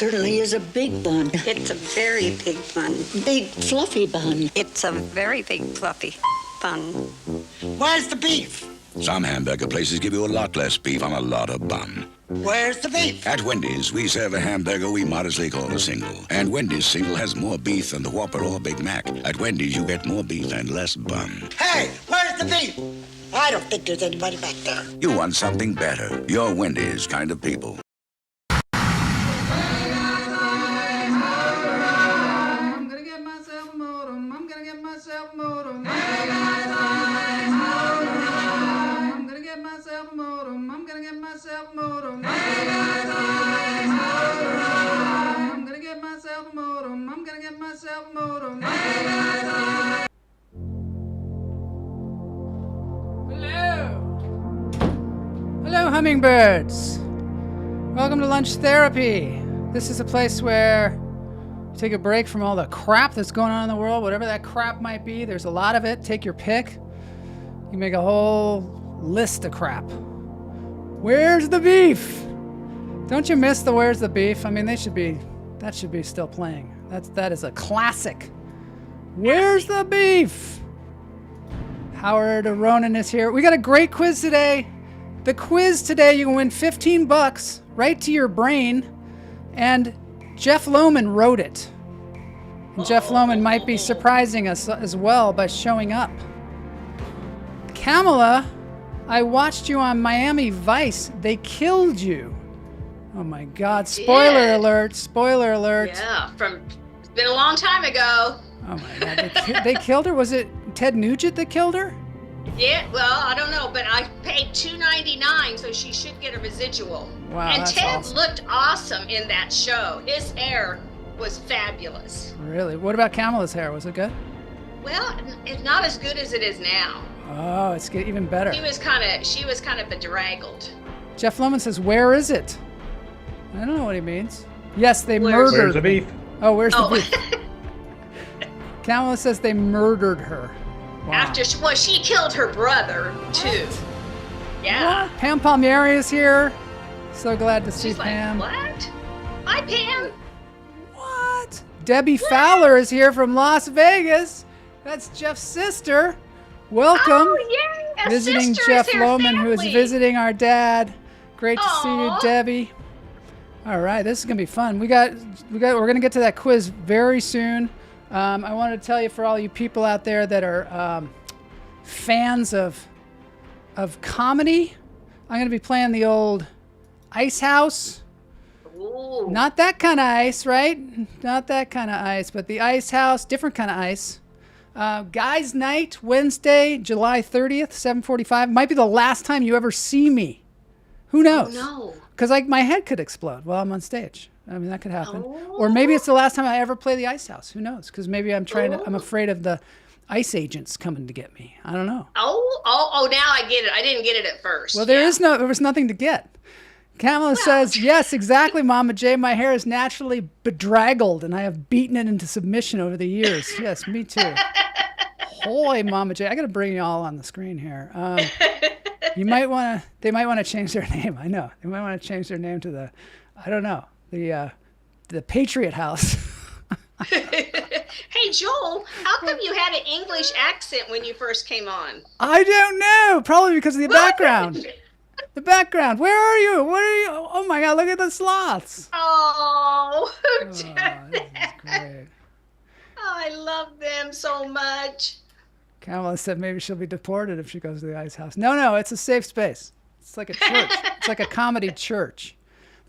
certainly is a big bun. It's a very big bun. Big, fluffy bun. It's a very big, fluffy bun. Where's the beef? Some hamburger places give you a lot less beef on a lot of bun. Where's the beef? At Wendy's, we serve a hamburger we modestly call a single. And Wendy's single has more beef than the Whopper or Big Mac. At Wendy's, you get more beef and less bun. Hey, where's the beef? I don't think there's anybody back there. You want something better. You're Wendy's kind of people. I'm gonna get myself a modem. I'm gonna get myself a modem. I'm gonna get myself a modem. I'm gonna get myself a modem. I'm gonna get myself a modem. I'm gonna get myself a modem. Hello, hummingbirds. Welcome to Lunch Therapy. This is a place where you take a break from all the crap that's going on in the world, whatever that crap might be. There's a lot of it. Take your pick. You make a whole list of crap. Where's the beef? Don't you miss the Where's the Beef? I mean, that should be still playing. That is a classic. Where's the beef? Howard Ronan is here. We got a great quiz today. The quiz today, you can win $15 right to your brain, and Jeff Lohman wrote it. And Jeff Lohman might be surprising us as well by showing up. Kamala, I watched you on Miami Vice. They killed you. Oh my God! Spoiler alert! Spoiler alert! Yeah, it's been a long time ago. Oh my God! They killed her. Was it Ted Nugent that killed her? Yeah, well, I don't know, but I paid $2.99, so she should get a residual. Wow, and that's Ted awesome. looked awesome in that show. His hair was fabulous. Really? What about Kamala's hair? Was it good? Well, it's not as good as it is now. Oh, it's getting even better. She was kind of bedraggled. Jeff Lohman says, "Where is it?" I don't know what he means. Yes, they Where's murdered. Where's the beef? Oh, where's the beef? Kamala says they murdered her. Wow. She killed her brother too. Yeah. What? Pam Palmieri is here. So glad to see She's Pam. like, what? Hi, Pam. What? Debbie Fowler is here from Las Vegas. That's Jeff's sister. Welcome. Oh, yay! A Visiting sister Jeff is her Lohman, who is family. visiting our dad. Great to see you, Aw. Debbie. All right, this is gonna be fun. We're gonna get to that quiz very soon. I wanted to tell you, for all you people out there that are fans of comedy, I'm gonna be playing the old Ice House. Ooh. Not that kind of ice, right? Not that kind of ice, but the Ice House, different kind of ice. Guys' Night, Wednesday, July 30th, 7:45. Might be the last time you ever see me. Who knows? No. Because my head could explode while I'm on stage. I mean, that could happen. Oh. Or maybe it's the last time I ever play the Ice House. Who knows? Because maybe I'm afraid of the ice agents coming to get me. I don't know. Oh, now I get it. I didn't get it at first. Well, there was nothing to get. Kamala says, yes, exactly, Mama J. My hair is naturally bedraggled, and I have beaten it into submission over the years. Yes, me too. Holy Mama J. I got to bring you all on the screen here. They might want to change their name. I know. They might want to change their name to the Patriot House. Hey, Joel, how come you had an English accent when you first came on? I don't know. Probably because of the background. The background. Where are you? What are you? Oh my God! Look at the sloths. Oh, who Oh, did this is that? great. Oh, I love them so much. Kamala said maybe she'll be deported if she goes to the Ice House. No, it's a safe space. It's like a church. It's like a comedy church.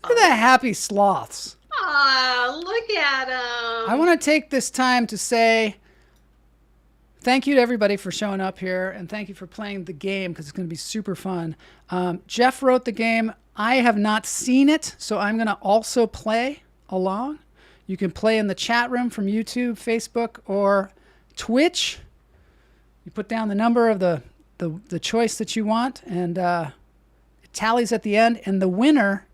Look at the happy sloths. Oh, look at them. I want to take this time to say thank you to everybody for showing up here, and thank you for playing the game, because it's going to be super fun. Jeff wrote the game. I have not seen it, so I'm going to also play along. You can play in the chat room from YouTube, Facebook, or Twitch. You put down the number of the choice that you want, and it tallies at the end, and the winner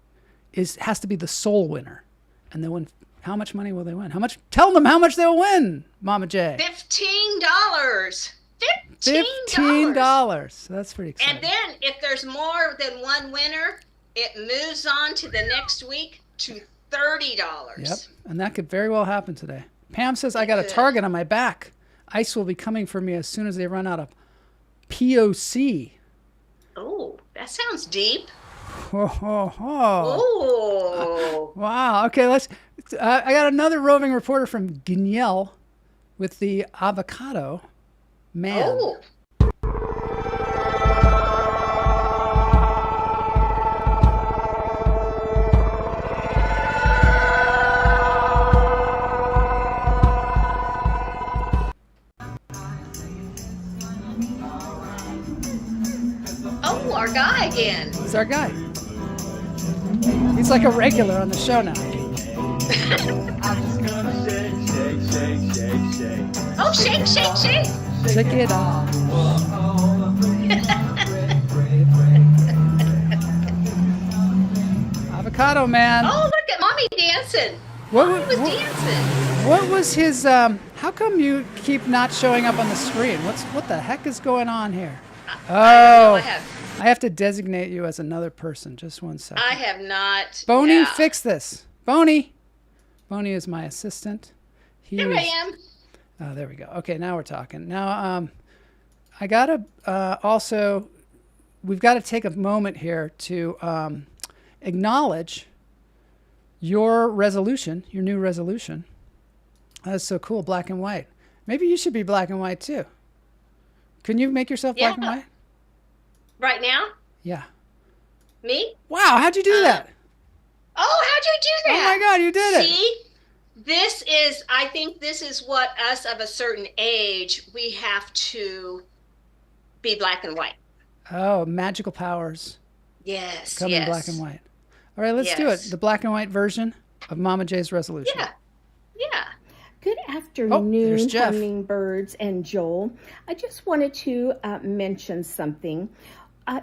has to be the sole winner. And then how much money will they win? Tell them how much they'll win, Mama J. $15. $15. That's pretty exciting. And then if there's more than one winner, it moves on to the next week to $30. Yep, and that could very well happen today. Pam says, I got a target on my back. ICE will be coming for me as soon as they run out of POC. Oh, that sounds deep. Oh. Oh. Wow. Okay, I got another roving reporter from Guignel with the avocado man. Oh. Oh, our guy again. He's our guy. He's like a regular on the show now. Oh, shake, shake, shake. Check it out. Avocado man. Oh, look at mommy dancing. Mommy was dancing. What was his? How come you keep not showing up on the screen? What the heck is going on here? Oh, I have to designate you as another person. Just one second. I have not. Boney, fix this. Boney is my assistant. Here I am. Oh, there we go. Okay, now we're talking. Now, I gotta also, we've got to take a moment here to acknowledge your resolution, your new resolution. That's so cool, black and white. Maybe you should be black and white too. Can you make yourself black and white? Right now? Yeah. Me? Wow, how'd you do that? Oh, how'd you do that? Oh my God, you did it. See? I think this is what us of a certain age, we have to be black and white. Oh, magical powers. Yes, Come in black and white. All right, let's do it. The black and white version of Mama J's resolution. Yeah. Good afternoon, Jeff. hummingbirds and Joel. I just wanted to mention something.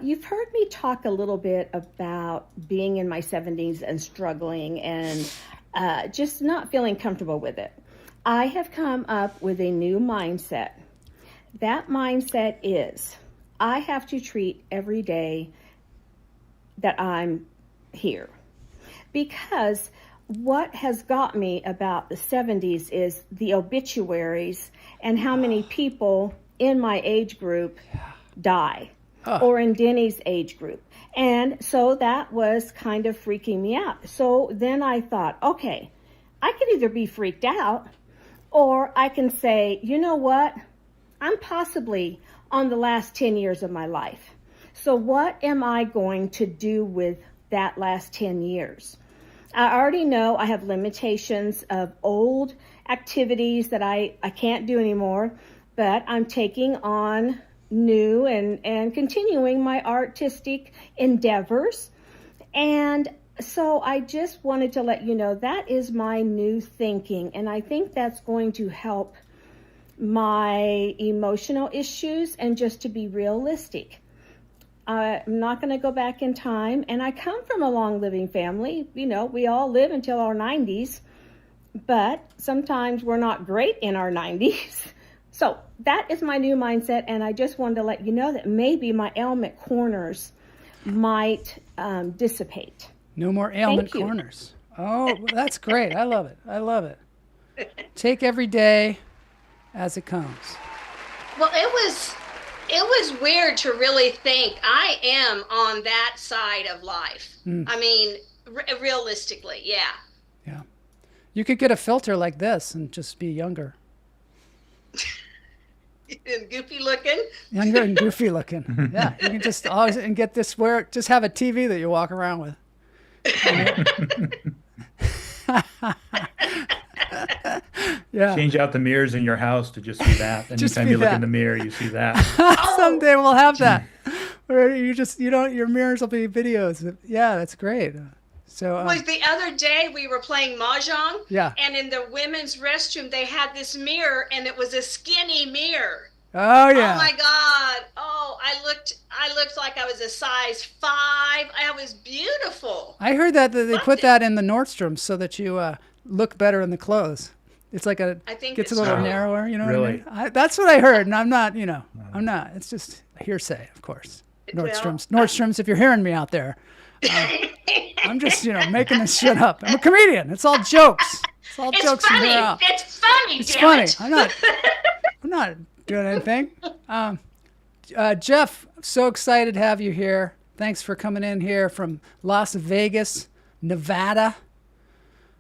You've heard me talk a little bit about being in my 70s and struggling and just not feeling comfortable with it. I have come up with a new mindset. That mindset is I have to treat every day that I'm here. Because what has got me about the 70s is the obituaries and how many people in my age group die or in Denny's age group. And so that was kind of freaking me out. So then I thought, okay, I could either be freaked out or I can say, you know what? I'm possibly on the last 10 years of my life. So what am I going to do with that last 10 years? I already know I have limitations of old activities that I can't do anymore, but I'm taking on new and continuing my artistic endeavors. And so I just wanted to let you know that is my new thinking, and I think that's going to help my emotional issues and just to be realistic. I'm not going to go back in time, and I come from a long living family. You know, we all live until our 90s, but sometimes we're not great in our 90s. So that is my new mindset, and I just wanted to let you know that maybe my ailment corners might dissipate. No more ailment corners. Oh, well, that's great. I love it. I love it. Take every day as it comes. Well, it was weird to really think I am on that side of life. I mean, realistically, yeah. Yeah. You could get a filter like this and just be younger. And goofy looking. Younger and goofy looking. Yeah. You can just always and get this just have a TV that you walk around with. Yeah. Change out the mirrors in your house to just see that. Anytime you look in the mirror, you see that. Someday we'll have that. Where your mirrors will be videos. Yeah, that's great. So was the other day we were playing mahjong. Yeah. And in the women's restroom they had this mirror, and it was a skinny mirror. Oh yeah. Oh my God. Oh, I looked like I was a size 5. I was beautiful. I heard that they put that in the Nordstrom so that you look better in the clothes. It's like gets a little narrower, you know really? what I mean? That's what I heard, and I'm not. It's just hearsay, of course. Nordstrom's, if you're hearing me out there, I'm just, making this shit up. I'm a comedian. It's all jokes. It's all jokes from funny. here out. It's funny. It's damn funny. it. I'm not doing anything. Jeff, so excited to have you here. Thanks for coming in here from Las Vegas, Nevada.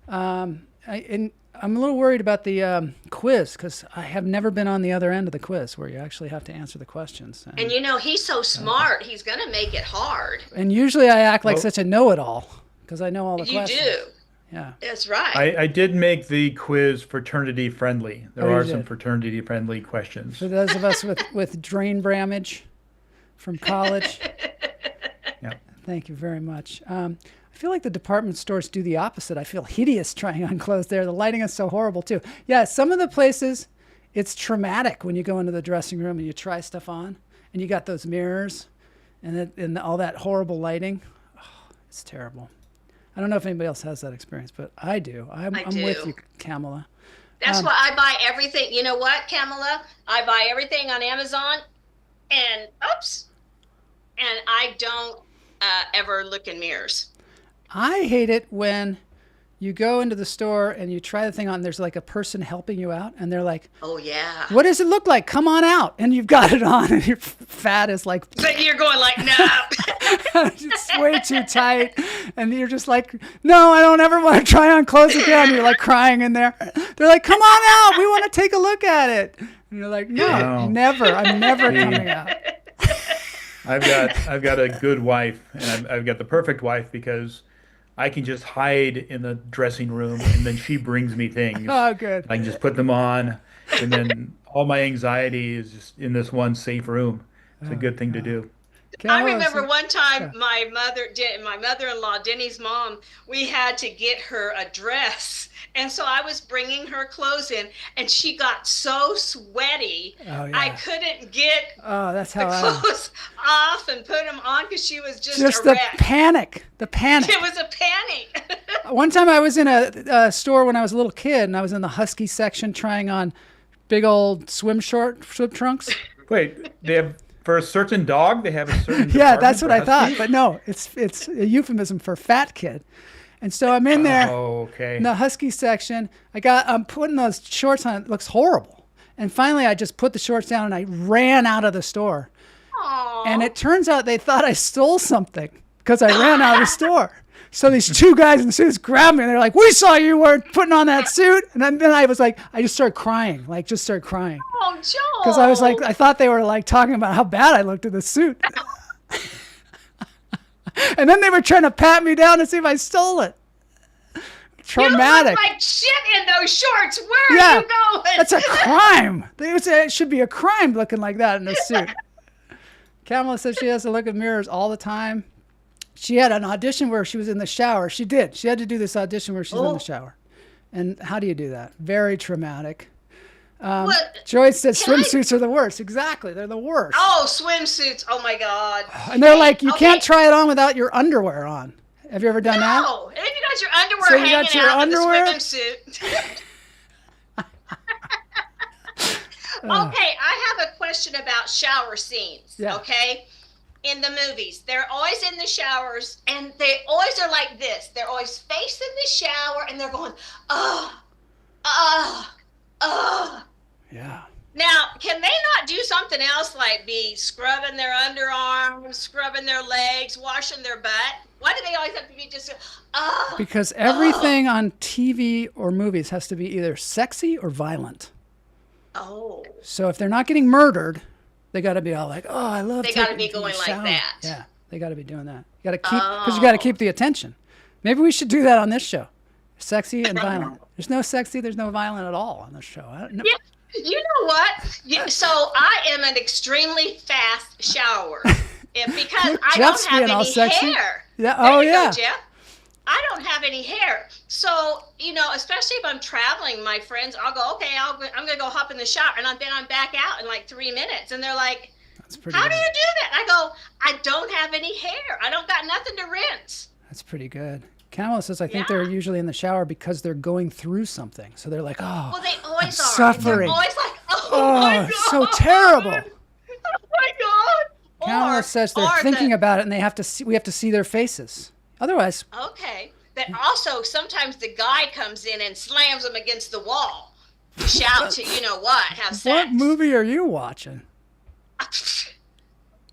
I'm a little worried about the quiz because I have never been on the other end of the quiz where you actually have to answer the questions. And he's so smart. He's going to make it hard. And usually I act like such a know-it-all because I know all the questions. You do. Yeah. That's right. I did make the quiz fraternity friendly. There are some did. fraternity friendly questions. For those of us with drain bramage from college. Yeah. Thank you very much. I feel like the department stores do the opposite. I feel hideous trying on clothes there. The lighting is so horrible too. Yeah, some of the places, it's traumatic when you go into the dressing room and you try stuff on, and you got those mirrors, and all that horrible lighting. Oh, it's terrible. I don't know if anybody else has that experience, but I do. I'm with you, Kamala. That's why I buy everything. You know what, Kamala? I buy everything on Amazon, and I don't ever look in mirrors. I hate it when you go into the store and you try the thing on, there's like a person helping you out, and they're like, oh, yeah. What does it look like? Come on out. And you've got it on, and your fat is like... But you're going like, no. It's way too tight. And you're just like, no, I don't ever want to try on clothes again. You're like crying in there. They're like, come on out. We want to take a look at it. And you're like, no, never. I'm never coming out. I've got a good wife, and I've got the perfect wife because I can just hide in the dressing room, and then she brings me things. Oh, good. I can just put them on, and then all my anxiety is just in this one safe room. It's a good thing to do. I remember one time my mother-in-law, Denny's mom, we had to get her a dress. And so I was bringing her clothes in, and she got so sweaty, I couldn't get that's the how clothes off and put them on because she was just a the wreck. panic. The panic. It was a panic. One time I was in a store when I was a little kid, and I was in the husky section trying on big old swim trunks. Wait, they have... For a certain dog, they have a certain yeah, that's what I huskies? thought. But no, it's a euphemism for fat kid. And so I'm in there in the husky section. I'm putting those shorts on. It looks horrible. And finally, I just put the shorts down and I ran out of the store. Aww. And it turns out they thought I stole something because I ran out of the store. So these two guys in suits grabbed me and they're like, we saw you weren't putting on that suit. And then I was like, I just started crying, Oh, Joel. Because I was like, I thought they were like talking about how bad I looked in the suit. And then they were trying to pat me down to see if I stole it. Traumatic. You look like shit in those shorts. Where are you going? That's a crime. It should be a crime looking like that in a suit. Kamala says she has to look in mirrors all the time. She had an audition where she was in the shower. She did. She had to do this audition where she's in the shower. And how do you do that? Very traumatic. Joyce said swimsuits are the worst. Exactly. They're the worst. Oh, swimsuits. Oh, my God. And they're like, you can't try it on without your underwear on. Have you ever done that? No. If you got your underwear hanging out with the swimsuit. Okay, I have a question about shower scenes. Yeah. Okay? In the movies, they're always in the showers, and they always are like this. They're always facing the shower, and they're going, Yeah. Now, can they not do something else, like be scrubbing their underarms, scrubbing their legs, washing their butt? Why do they always have to be just, Because everything on TV or movies has to be either sexy or violent. Oh. So if they're not getting murdered, they got to be all like, "Oh, I love." They got to be going like that. Yeah, they got to be doing that. You got to keep because you got to keep the attention. Maybe we should do that on this show. Sexy and violent. There's no sexy. There's no violent at all on this show. Yeah, you know what? So I am an extremely fast shower because I don't have any hair. Yeah. There you yeah. go, Jeff. I don't have any hair. So, especially if I'm traveling, my friends, I'll go, okay, I'm going to go hop in the shower. And then I'm back out in like 3 minutes. And they're like, how do you do that? I go, I don't have any hair. I don't got nothing to rinse. That's pretty good. Kamala says, I think they're usually in the shower because they're going through something. So they're like, oh, well, they always are. suffering. They're always like, oh my God. So terrible. Oh my God. Kamala says they're thinking about it, and we have to see their faces. Otherwise. Okay. But also, sometimes the guy comes in and slams them against the wall. Shout to, have sex. What movie are you watching?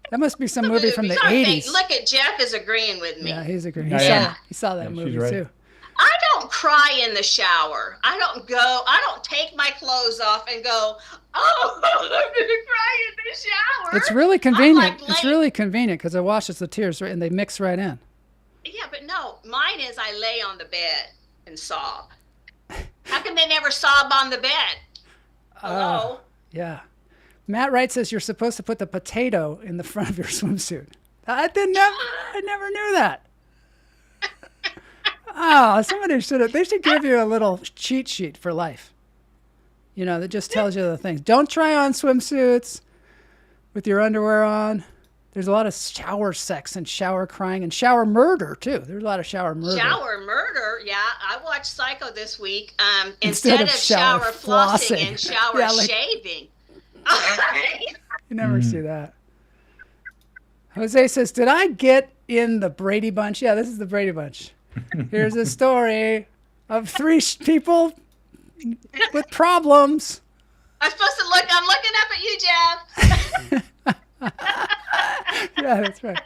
That must be some movie from the 80s. Look at Jeff is agreeing with me. Yeah, he's agreeing. He saw that movie too. I don't cry in the shower. I don't take my clothes off and go, oh, I'm going to cry in the shower. It's really convenient. It's really convenient because it washes the tears and they mix right in. Yeah, but no, mine is I lay on the bed and sob. How come they never sob on the bed? Hello? Yeah. Matt Wright says you're supposed to put the potato in the front of your swimsuit. I never knew that. Oh, they should give you a little cheat sheet for life. That just tells you the things. Don't try on swimsuits with your underwear on. There's a lot of shower sex and shower crying and shower murder, too. There's a lot of shower murder. Shower murder, yeah. I watched Psycho this week. Instead of shower flossing and shower shaving. You never see that. Jose says, did I get in the Brady Bunch? Yeah, this is the Brady Bunch. Here's a story of 3 people with problems. I'm looking up at you, Jeff. Yeah, that's right.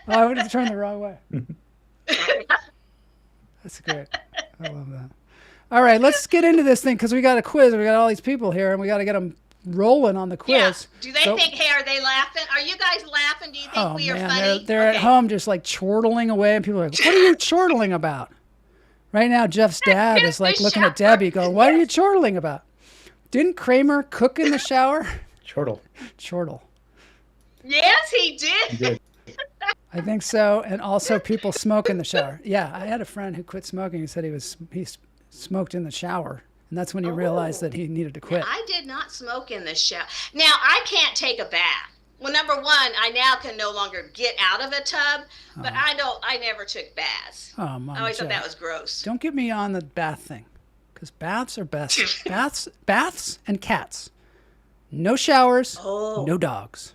I would have turned the wrong way. That's great. I love that. All right, let's get into this thing because we got a quiz. We got all these people here, and we got to get them rolling on the quiz. Yeah. Do they think, hey, are they laughing? Are you guys laughing? Do you think we are funny? They're at home just like chortling away, and people are like, what are you chortling about? Right now, Jeff's dad is like looking at Debbie going, what are you chortling about? Didn't Kramer cook in the shower? Chortle. Yes, he did. He did. I think so. And also people smoke in the shower. Yeah, I had a friend who quit smoking. He said he smoked in the shower. And that's when he realized that he needed to quit. I did not smoke in the shower. Now, I can't take a bath. Well, number one, I now can no longer get out of a tub, but I never took baths. Oh, Mom, I always thought that was gross. Don't get me on the bath thing, because baths are best. Baths and cats. No showers, no dogs.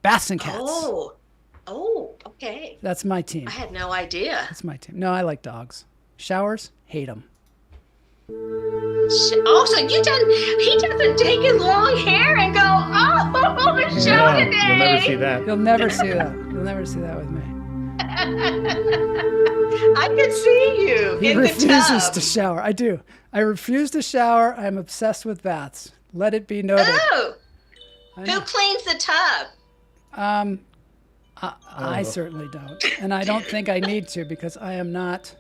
Baths and cats. Oh, okay. That's my team. I had no idea. That's my team. No, I like dogs. Showers, hate them. Also, he doesn't take his long hair and go, show today. You'll never see that. You'll never see that. You'll never see that with me. I can see you He in the refuses tub. to shower. I do. I refuse to shower. I'm obsessed with baths. Let it be noted. Oh, who cleans the tub? I certainly don't. And I don't think I need to because I am not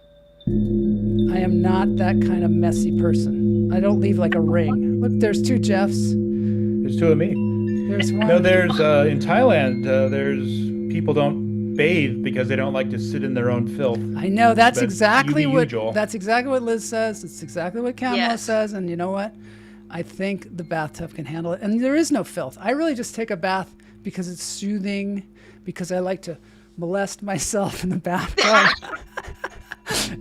that kind of messy person. I don't leave like a ring. Look, there's 2 Jeffs. There's 2 of me. There's one. No, there's in Thailand. There's people don't bathe because they don't like to sit in their own filth. I know that's exactly what Joel. That's exactly what Liz says. It's exactly what Kamala says. And you know what? I think the bathtub can handle it. And there is no filth. I really just take a bath because it's soothing. Because I like to molest myself in the bathtub.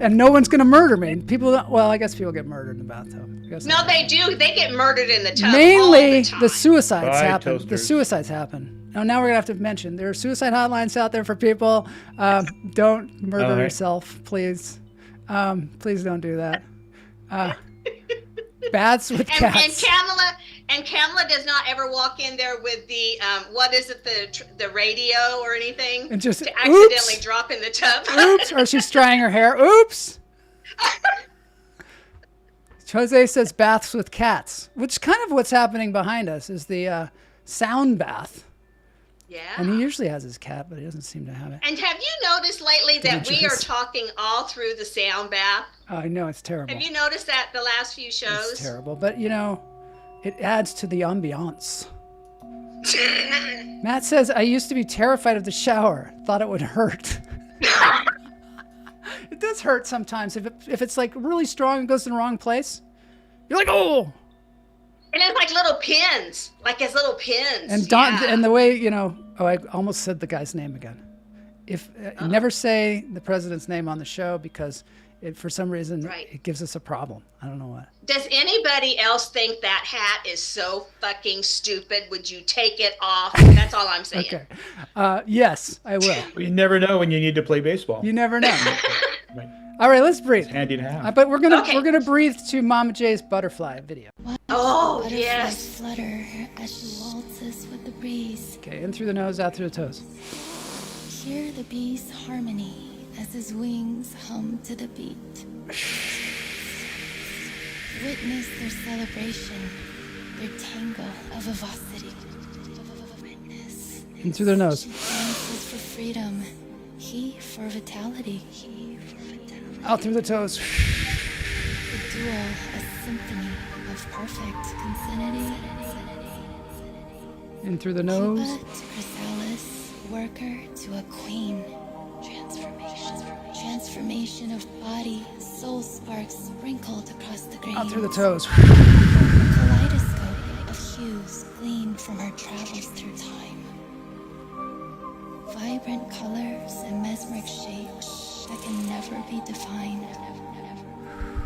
And no one's going to murder me. People don't, well, I guess people get murdered in the bathtub. No, they do. They get murdered in the tub. Mainly all the time. the suicides Bye, happen. toasters. The suicides happen. Now we're going to have to mention there are suicide hotlines out there for people. Don't murder yourself, please. Please don't do that. Baths with cats. And Kamala does not ever walk in there with the what is it, the radio or anything, and just to accidentally drop in the tub. Oops! Or she's drying her hair. Oops! Jose says baths with cats, which kind of what's happening behind us is the sound bath. Yeah. And he usually has his cat, but he doesn't seem to have it. And have you noticed lately that we are talking all through the sound bath? I know, it's terrible. Have you noticed that the last few shows? It's terrible, but it adds to the ambiance. Matt says, I used to be terrified of the shower. Thought it would hurt. It does hurt sometimes. If it's like really strong and goes in the wrong place, you're like, oh! And it's like little pins. Like it's little pins. And and the way, I almost said the guy's name again. Never say the president's name on the show because for some reason, Right. it gives us a problem. I don't know what. Does anybody else think that hat is so fucking stupid? Would you take it off? That's all I'm saying. Okay. Yes, I will. You never know when you need to play baseball. You never know. Right. All right, let's breathe. Handy to have. But we're gonna Okay. breathe to Mama J's butterfly video. Oh, Butterflies yes. flutter as she waltzes with the breeze. Okay, in through the nose, out through the toes. Hear the bee's harmony as his wings hum to the beat. Witness their celebration, their tango of vivacity. Witness. In through the nose. She dances for freedom, he for vitality. Out through the toes. The duo, a symphony of perfect consanity. In through the Cuba nose. to chrysalis, worker to a queen. Transformation of body, soul sparks sprinkled across the green. Out through the toes. Kaleidoscope of hues gleaned from her travels through time. Vibrant colors and mesmeric shapes that can never be defined.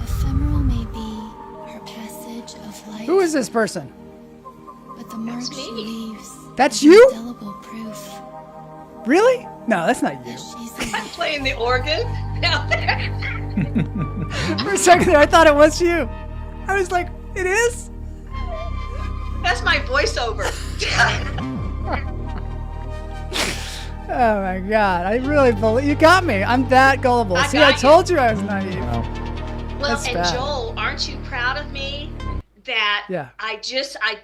Ephemeral may be her passage of life. Who is this person? But the mark That's she me. leaves That's is you? indelible proof Really? No, that's not you. that she's I'm playing the organ out there. For a second there, I thought it was you. I was like, it is? That's my voiceover. Oh my God. I really believe you got me. I'm that gullible. I See, I got you. told you I was naive. Wow. Well, That's and bad. Joel, aren't you proud of me that Yeah. I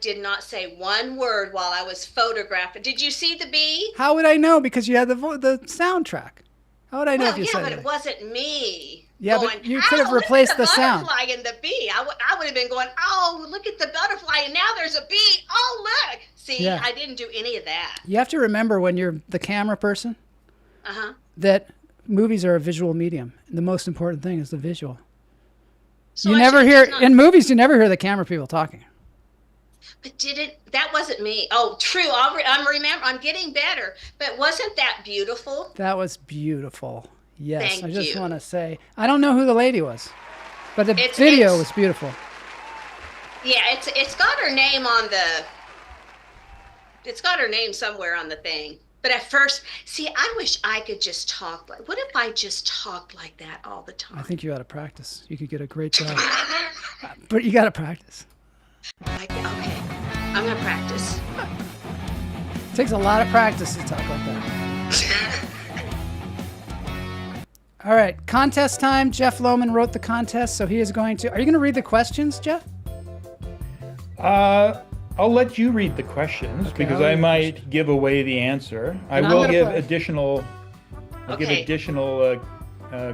did not say one word while I was photographing. Did you see the bee? How would I know? Because you had the soundtrack. How would I know Well, if you yeah, said but it? it wasn't me. Yeah, going, but you could have "Oh, look at replaced the sound." butterfly and the bee. I would have been going, oh, look at the butterfly, and now there's a bee. Oh, look. See, Yeah. I didn't do any of that. You have to remember when you're the camera person Uh-huh. that movies are a visual medium. And the most important thing is the visual. So You I never should've hear, just not- in movies, you never hear the camera people talking. But that wasn't me. Oh, true. I'm getting better. But wasn't that beautiful? That was beautiful. Yes, Thank I just you. want to say, I don't know who the lady was, but the It's- video it's- was beautiful. Yeah, it's got her name on it's got her name somewhere on the thing. But at first, see, I wish I could just talk what if I just talked like that all the time? I think you ought to practice. You could get a great job. But you got to practice. Okay, I'm gonna practice. It takes a lot of practice to talk like that. All right, contest time. Jeff Lohman wrote the contest, so he is going to. Are you going to read the questions, Jeff? I'll let you read the questions Okay, because I'll I read the might give away the answer. I And I'm will gonna give play. additional. I'll give Okay. additional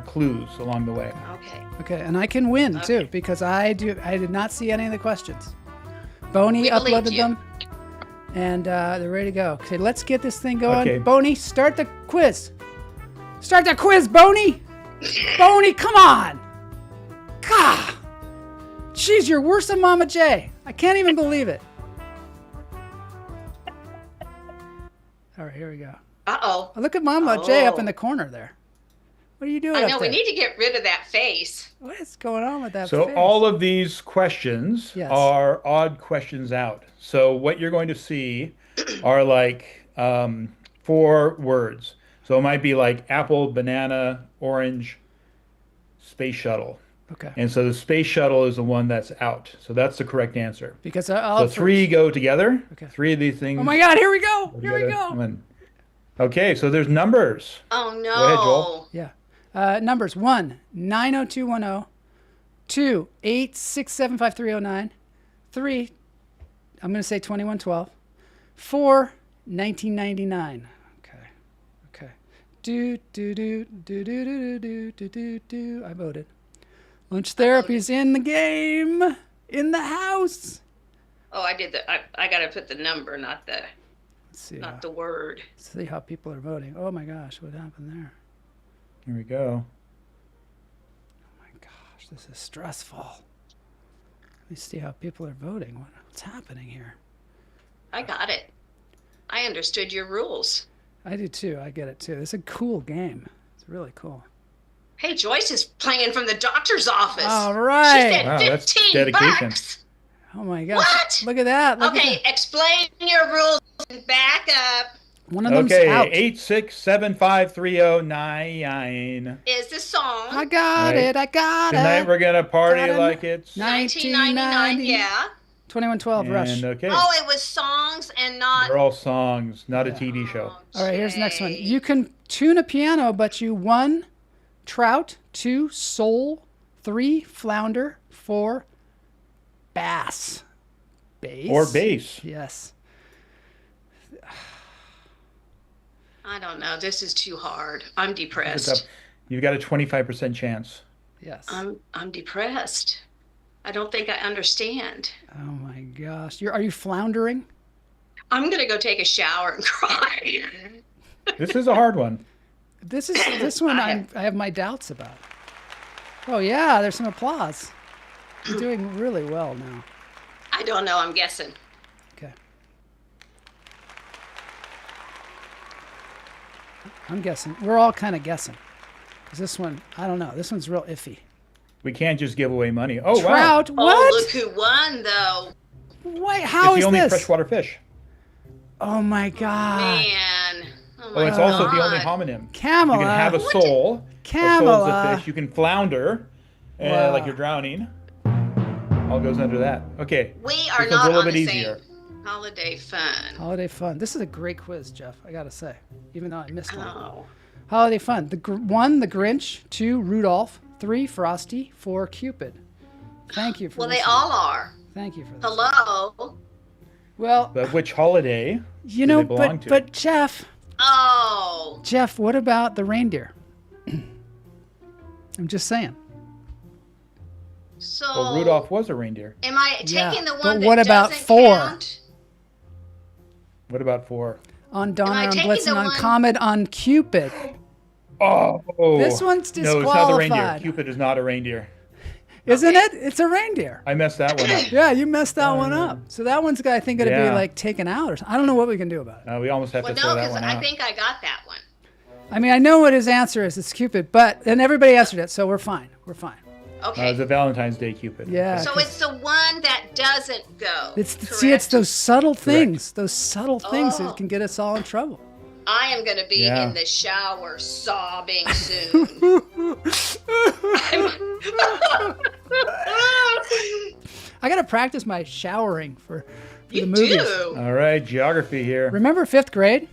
clues along the way. Okay. Okay, and I can win too Okay. because I did not see any of the questions. Boney We believe uploaded you. them, and they're ready to go. Okay, let's get this thing going. Okay. Boney, start the quiz. Start the quiz, Boney. Boney, come on. God, jeez, you're worse than Mama J. I can't even believe it. All right, here we go. Uh-oh. Oh, look at Mama J up Oh. in the corner there. What are you doing I up know, we there? need to get rid of that face. What is going on with that So face? all of these questions Yes. are odd questions out. So what you're going to see are like 4 words. So it might be like apple, banana, orange, space shuttle. Okay. And so the space shuttle is the one that's out. So that's the correct answer. Because I'll So 3 go together. Okay. 3 of these things. Oh my God! Here we go. Here we together. go. And- Okay, so there's numbers. Oh no. ahead, Joel. Yeah. Numbers 1 90210, 2 8675309, 3 I'm going to say 2112, 4 1999. Okay. Okay. Do do do do do do do do do do. I voted. Lunch therapy's in the game. In the house. Oh, I did I gotta put the number, not the Let's word. see how people are voting. Oh my gosh, what happened there? Here we go. Oh my gosh, this is stressful. Let me see how people are voting. What's happening here? I got it. I understood your rules. I do too. I get it too. It's a cool game. It's really cool. Hey, Joyce is playing from the doctor's office. All right. She said Wow, that's 15 dedication. bucks. Oh my gosh. What? Look at that. Look Okay, at that. explain your rules and back up. One of them's Okay, out. 8675309. Is the song I got Right. it. I got Tonight it. we're gonna party Got it. like it's 1999? Yeah. 2112 Rush. and okay. Oh, it was songs and not. They're all songs, not a TV show. All right, here's the next one. Jay. You can tune a piano, but you 1, trout, 2, soul, 3, flounder, 4, bass. Bass? Or bass. Yes. I don't know. This is too hard. I'm It's depressed. up. You've got a 25% chance. Yes. I'm depressed. I don't think I understand. Oh my gosh. Are you floundering? I'm gonna go take a shower and cry. This is a hard one. This one I have my doubts about. Oh yeah, there's some applause. You're doing really well now. I don't know. I'm guessing. Okay. I'm guessing. We're all kind of guessing. Because this one, I don't know. This one's real iffy. We can't just give away money. Oh, wow. Trout? Oh, What? look who won, though. Wait, how It's is the only this? freshwater fish. Oh my god. Man. Oh, Oh, my it's also the only God. homonym. Camela. You can have a soul. A soul's Camela. a fish. You can flounder, Wow. like you're drowning. All goes under that. Okay. We are This one's not a little on bit the easier. same holiday fun. Holiday fun. This is a great quiz, Jeff. I gotta say, even though I missed one. Oh. Holiday fun. 1, the Grinch. 2, Rudolph. 3, Frosty. 4, Cupid. Thank you for Well, this they one. all are. Thank you for this. Hello. Well, But which holiday you do know, they belong to? but Jeff, Oh. what about the reindeer? I'm just saying. So. Well, Rudolph was a reindeer. Am I taking Yeah, the but one that what about doesn't 4? count? What about 4? On I Donner, on taking Blitzen, the on one- Comet, on Cupid. Oh. This one's No, it's not the reindeer. disqualified. Cupid is not a reindeer. Isn't Okay. it? It's a reindeer. I messed that one up. Yeah, you messed that one up. So that one's, I think, going to be Yeah. like taken out or something. I don't know what we can do about it. We almost have Well, to no, throw that because one I out. think I got that one. I mean, I know what his answer is. It's Cupid, and everybody answered it, so we're fine. We're fine. Okay. It's a Valentine's Day Cupid. Yeah. So it's the one that doesn't go. It's correct? those subtle things, those that Oh. can get us all in trouble. I am going to be Yeah. in the shower sobbing soon. I got to practice my showering for the You movies. do. All right, geography here. Remember 5th grade?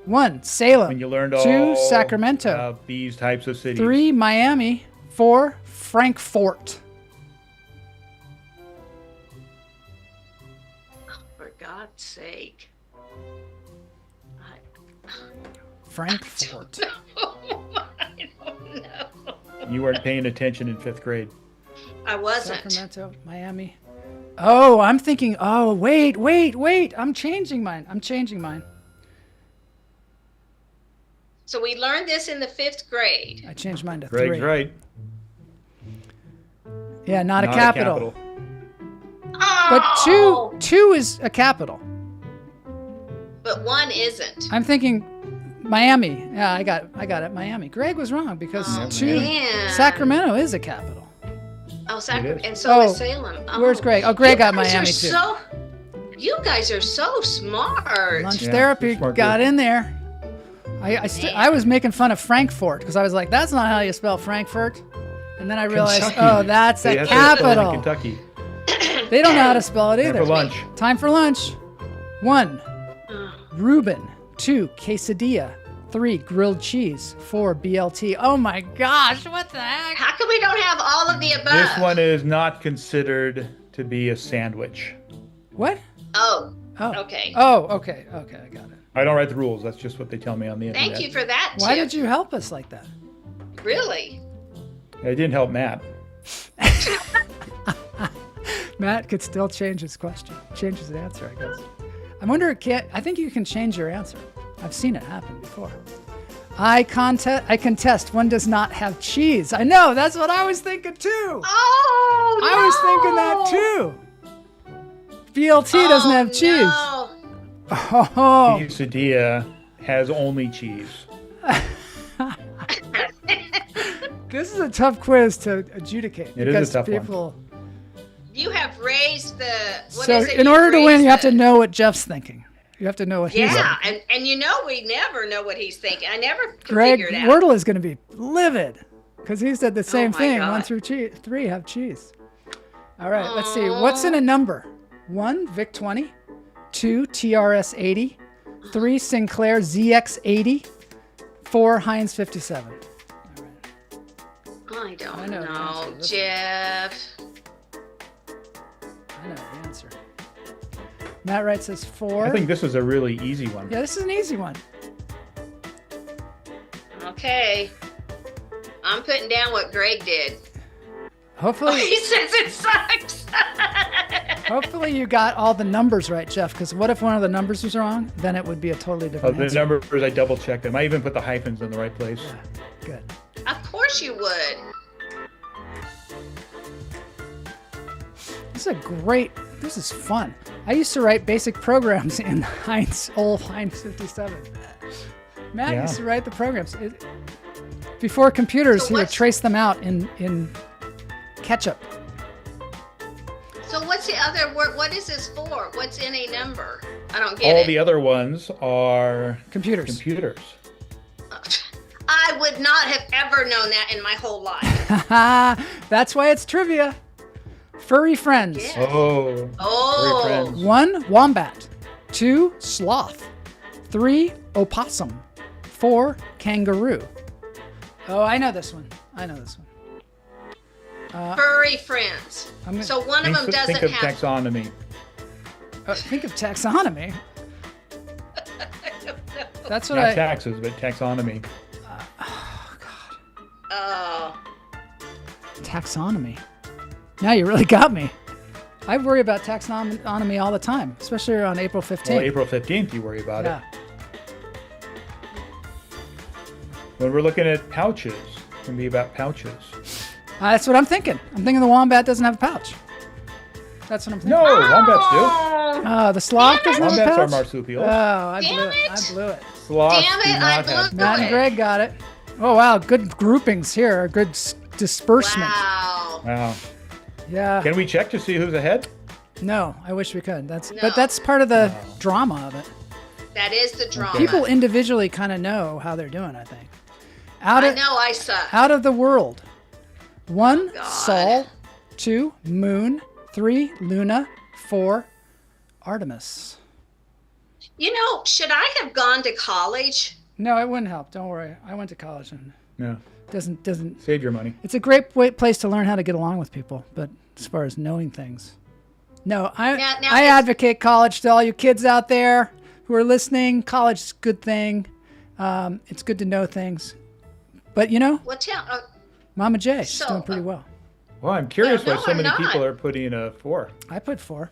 1, Salem. When you learned 2, all Sacramento. about these types of cities. 3, Miami. 4, Frankfurt. For God's sake. Frankfurt. I don't know. You weren't paying attention in 5th grade. I wasn't. Sacramento, Miami. Oh, I'm thinking, wait. I'm changing mine. So we learned this in the 5th grade. I changed mine to Greg's 3. right. Yeah, not a Not capital. Oh! But two is a capital. But one isn't. I'm thinking Miami. Yeah, I got it. Miami. Greg was wrong because Oh, 2 man. Sacramento is a capital. Oh, It Sacramento. is. And so is Oh, Salem. Oh. where's Greg? Oh, Greg You got guys are Miami too. You guys are so smart. Lunch Yeah, therapy smart got group. in there. I was making fun of Frankfurt because I was like, that's not how you spell Frankfurt. And then I realized, Kentucky. that's They a have to spell it in capital. Kentucky. They don't know how to spell it Time either. for lunch. Time for lunch. 1, Reuben. 2, quesadilla. 3, grilled cheese. 4, BLT. Oh my gosh, what the heck? How come we don't have all of the above? This one is not considered to be a sandwich. What? Oh, Oh. okay. Oh, okay, I got it. I don't write the rules. That's just what they tell me on the internet. Thank you for that, Why Chip. did you help us like that? Really? It didn't help Matt. Matt could still change his answer, I guess. I wonder, I think you can change your answer. I've seen it happen before. I contest, one does not have cheese. I know, that's what I was thinking too. Oh, no. I was thinking that too. BLT doesn't have cheese. No. Oh, Quesadilla has only cheese. This is a tough quiz to adjudicate. It is a tough one. people. You have raised the. What So is it? in order to win, you have to Raised know what Jeff's thinking. You have to know what he's Yeah, thinking. and we never know what he's thinking. I never can Greg figure it out. Wordle is going to be livid because he said the same my thing. God. 1 through 3 have cheese. All right, let's see. What's in a number? 1, VIC 20. 2, TRS 80. 3, Sinclair ZX 80. 4, Heinz 57. I don't I know the answer to this one. Jeff. I know the answer. Matt Wright says 4. I think this is a really easy one. Yeah, this is an easy one. Okay. I'm putting down what Greg did. Hopefully, He says it sucks. hopefully you got all the numbers right, Jeff. Because what if one of the numbers was wrong? Then it would be a totally Oh, different the answer. numbers, I double checked them. I even put the hyphens in the right place. Good. Of course you would. This is fun. I used to write basic programs in old Heinz 57. Matt Yeah. used to write the programs. Before computers, So he would what's- trace them out in ketchup. So what's the other word? What is this for? What's in a number? I don't get All it. the other ones are Computers. computers. I would not have ever known that in my whole life. That's why it's trivia. Furry friends. Yeah. Oh. Oh. Furry friends. 1, wombat. 2, sloth. 3, opossum. 4, kangaroo. Oh, I know this one. Furry friends. I'm gonna- So one of them Think doesn't of have. taxonomy. Think of taxonomy. That's what Not I. taxes, but taxonomy. Oh. Taxonomy. Now you really got me. I worry about taxonomy all the time, especially on April 15th. Well, April 15th, you worry about yeah. it. When we're looking at pouches, it can be about pouches. That's what I'm thinking. I'm thinking the wombat doesn't have a pouch. That's what I'm thinking. No, wombats do. Oh, The sloth doesn't have a Wombats are pouch. marsupials. Oh, I blew Damn it. it. I blew it. Sloths Damn do it, I not blew have it. Matt and Greg got it. Oh wow, good groupings here. Good disbursement. wow. Wow. Yeah. Can we check to see who's ahead? No, I wish we could. No. But that's part of the drama of it. That is the drama. People individually kind of know how they're doing, I think. I know I suck. Out of the world. 1, God. Sol. 2, Moon. 3, Luna. 4, Artemis. You know, should I have gone to college? No, it wouldn't help. Don't worry. I went to college and No. doesn't. Save your money. It's a great place to learn how to get along with people, but as far as knowing things, no. I Now advocate college to all you kids out there who are listening. College is a good thing. It's good to know things, but Well, Mama J, she's So, doing pretty well. Well, I'm curious no, why so I'm many not. people are putting a 4. I put 4.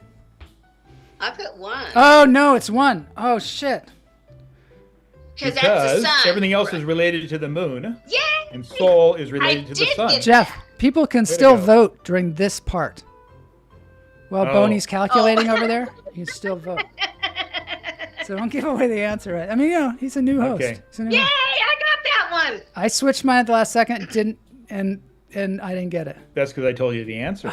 I put 1. Oh no, it's 1. Oh shit. Because that's the Because sun. everything else is related to the moon, Yay! and Sol is related to the did sun. get- Jeff, people can to still go. vote during this part. While Oh. Boney's calculating over there, you still vote. So don't give away the answer. I mean, he's a new host. Okay. He's a new Yay! host. I got that one. I switched mine at the last second, and I didn't get it. That's because I told you the answer.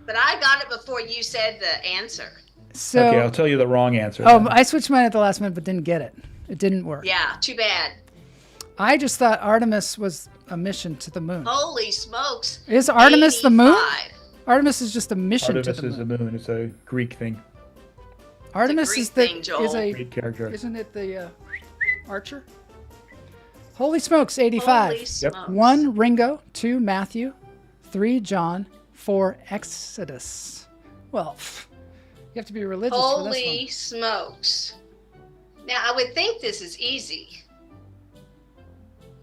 But I got it before you said the answer. So, Okay, I'll tell you the wrong answer. oh, then. I switched mine at the last minute, but didn't get it. It didn't work. Yeah, too bad. I just thought Artemis was a mission to the moon. Holy smokes. Is Artemis the moon? 85. Artemis is just a mission Artemis to the is the moon. moon. It's a Greek thing. Artemis Greek is the thing, Joel. is a Greek character. isn't it the archer? Holy smokes, 85. Holy smokes. 1, Ringo. 2, Matthew. 3, John. 4, Exodus. Well, you have to be religious for this Holy one. smokes. Now, I would think this is easy.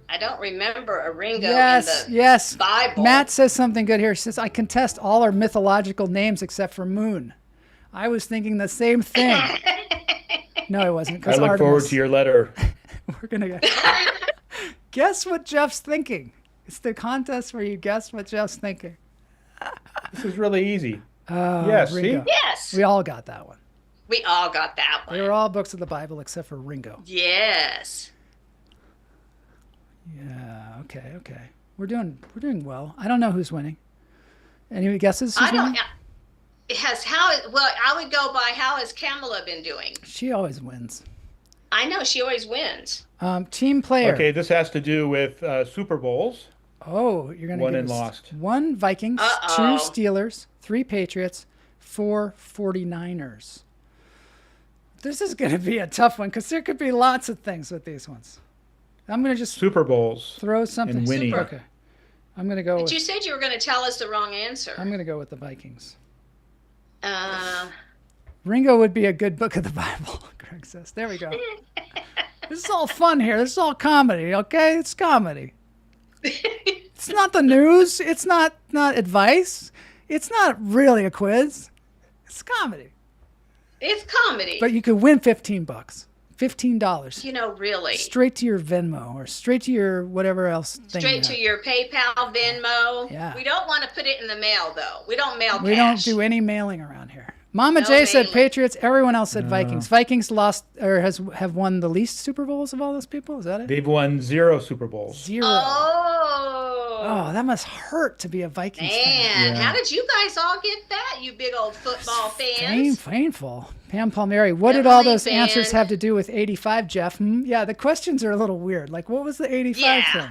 I don't remember a Ringo Yes, in the yes. Bible. Matt says something good here. He says, I contest all our mythological names except for Moon. I was thinking the same thing. No, I wasn't. I Because look forward to your letter. We're going to go. Guess what Jeff's thinking. It's the contest where you guess what Jeff's thinking. This is really easy. Oh, Yes, Ringo. see? Yes. We all got that one. We all got that They one. were all books of the Bible except for Ringo. Yes. Yeah, okay. We're doing well. I don't know who's winning. Any guesses? Who's I don't. winning? I would go by how has Kamala been doing? She always wins. I know she always wins. Team player. Okay, this has to do with Super Bowls. Oh, you're gonna Won give and us lost. 1 Vikings, Uh-oh. 2 Steelers, 3 Patriots, 4 49ers. This is gonna be a tough one because there could be lots of things with these ones. I'm gonna just Super Bowls. throw something. and winning. Super. Okay. I'm gonna go. But With, you said you were going to tell us the wrong answer. I'm gonna go with the Vikings. Ringo would be a good book of the Bible. Greg says. There we go. This is all fun here. This is all comedy. Okay, it's comedy. It's not the news. It's not advice. It's not really a quiz. It's comedy. It's comedy. But you could win $15. $15. You know, really. Straight to your Venmo or straight to your whatever else thing. Straight to your PayPal, Venmo. Yeah. We don't want to put it in the mail, though. We don't mail We cash. don't do any mailing around here. Mama No J said mailing. Patriots. Everyone else said Vikings. Vikings lost or have won the least Super Bowls of all those people. Is that it? They've won 0 Super Bowls. 0. Oh. Oh, that must hurt to be a Vikings fan. Man, Yeah. how did you guys all get that, you big old football fans? Painful. Pam Palmieri. What did all Definitely those answers fan. have to do with 85, Jeff? Yeah, the questions are a a little weird. Like, what was the 85 Yeah. thing?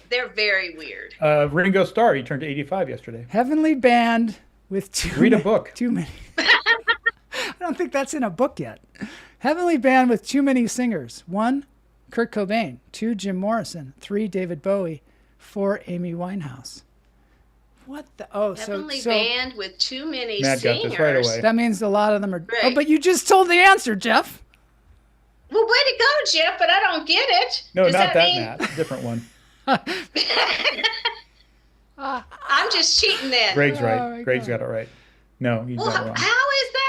They're very weird. Ringo Starr, he turned 85 yesterday. Heavenly Band with Read a book. Too many. I don't think that's in a book yet. Heavenly Band with too many singers. 1, Kurt Cobain. 2, Jim Morrison. 3, David Bowie. 4, Amy Winehouse. What the? Oh, Heavenly so Band with too many Matt got singers. this right away. that means a lot of them are. Right. Oh, but you just told the answer, Jeff. Well, way to go, Jeff, but I don't get it. No, Does not that, mean... Matt. Different one. I'm just cheating then. Greg's Oh, right. my Greg's God. got it right. No, he's Well, got it wrong. how is that?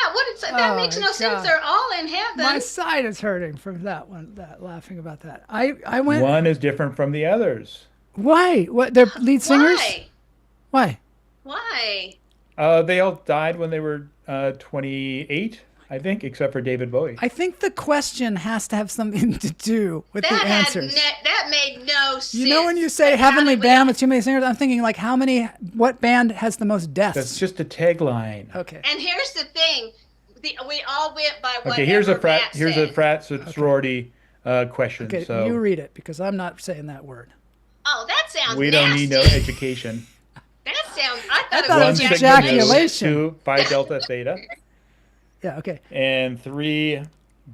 That Oh, makes my no sense. God. They're all in heaven. My side is hurting from that one. That laughing about that. I went. One is different from the others. Why? What? They're lead singers? Why? Why? Why? They all died when they were 28, I think, except for David Bowie. I think the question has to have something to do with the That answers. that made no sense. You know when you say Like, how Heavenly did we- Band with too many singers, I'm thinking like what band has the most deaths? That's just a tagline. Okay. And here's the thing, we all went by whatever Okay, here's a Matt said. sorority question. Okay, So you read it because I'm not saying that word. Oh, that sounds we nasty. don't need no education. That sounds. I thought, thought it it was was Sigma ejaculation. Nu, 2 Phi Delta Theta, Yeah. Okay. and 3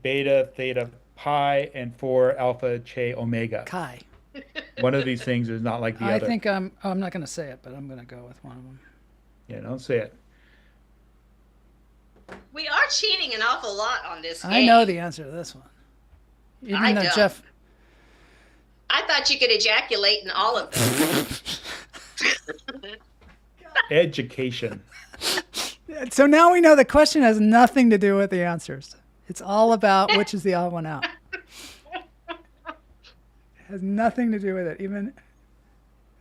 Beta Theta Pi, and 4 Alpha Che Omega. Chi. One of these things is not like the I other. think I'm not going to say it, but I'm going to go with one of them. Yeah, don't say it. We are cheating an awful lot on this game. I know the answer to this one. Even I though don't. Jeff. I thought you could ejaculate in all of them. Education. So now we know the question has nothing to do with the answers. It's all about which is the odd one out. It has nothing to do with it. Even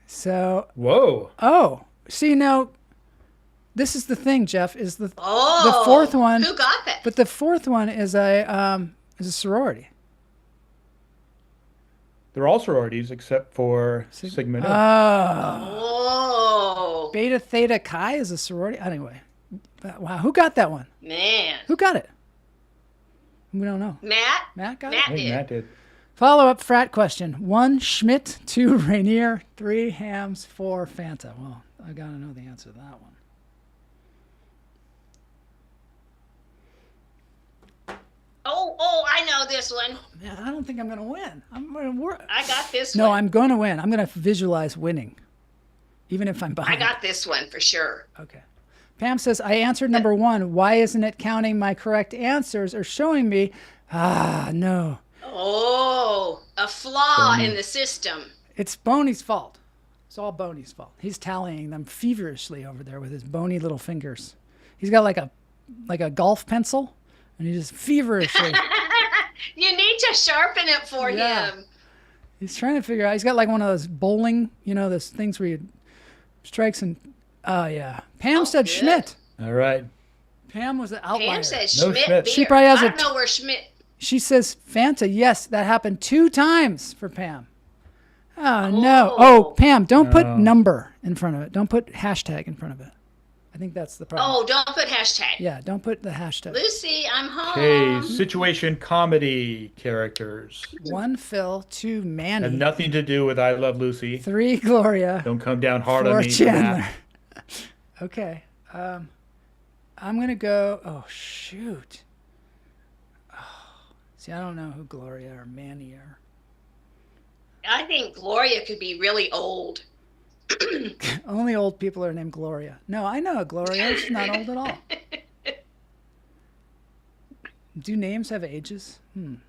so. Whoa. Oh, see now. This is the thing, Jeff. Is the Oh, fourth one? Who got that? But the fourth one is a sorority. They're all sororities except for Sigma Nu. Oh, Beta Theta Chi is a sorority. Anyway, wow, who got that one? man. Who got it? We don't know. Matt? Matt got Matt I think did. Matt did. Follow-up frat question. 1, Schmidt. 2, Rainier. 3, Hams. 4, Fanta. Well, I got to know the answer to that one. Oh, I know this one. Man, I don't think I'm going to win. I'm going to work. I got this No, one. I'm going to win. I'm going to visualize winning, even if I'm I behind. got this one for sure. Okay. Pam says, I answered number 1. Why isn't it counting my correct answers or showing me? No. Oh, a flaw in the system. It's Boney's fault. It's all Boney's fault. He's tallying them feverishly over there with his bony little fingers. He's got like a golf pencil, and he just feverishly. You need to sharpen it for Yeah. him. He's trying to figure out. He's got like one of those bowling, those things where you strikes and. Oh yeah. Pam said good. Schmidt. All right. Pam was the outlier. Pam said No Schmidt Schmidt. beer. She probably has I a don't know where Schmidt. She says Fanta. Yes, that happened 2 times for Pam. Oh, no. Oh, Pam, don't put No. number in front of it. Don't put hashtag in front of it. I think that's the problem. Oh, don't put hashtag. Yeah, don't put the hashtag. Lucy, I'm home. Okay, situation comedy characters. 1 Phil, 2 Have Manny, nothing to do with I Love Lucy. 3 Gloria, Don't come down hard 4 on me for Chandler. that. Okay. I'm going to go. Oh, shoot. Oh, see, I don't know who Gloria or Manny are. I think Gloria could be really old. Only old people are named Gloria. No, I know a Gloria. She's not old at all. Do names have ages? I'm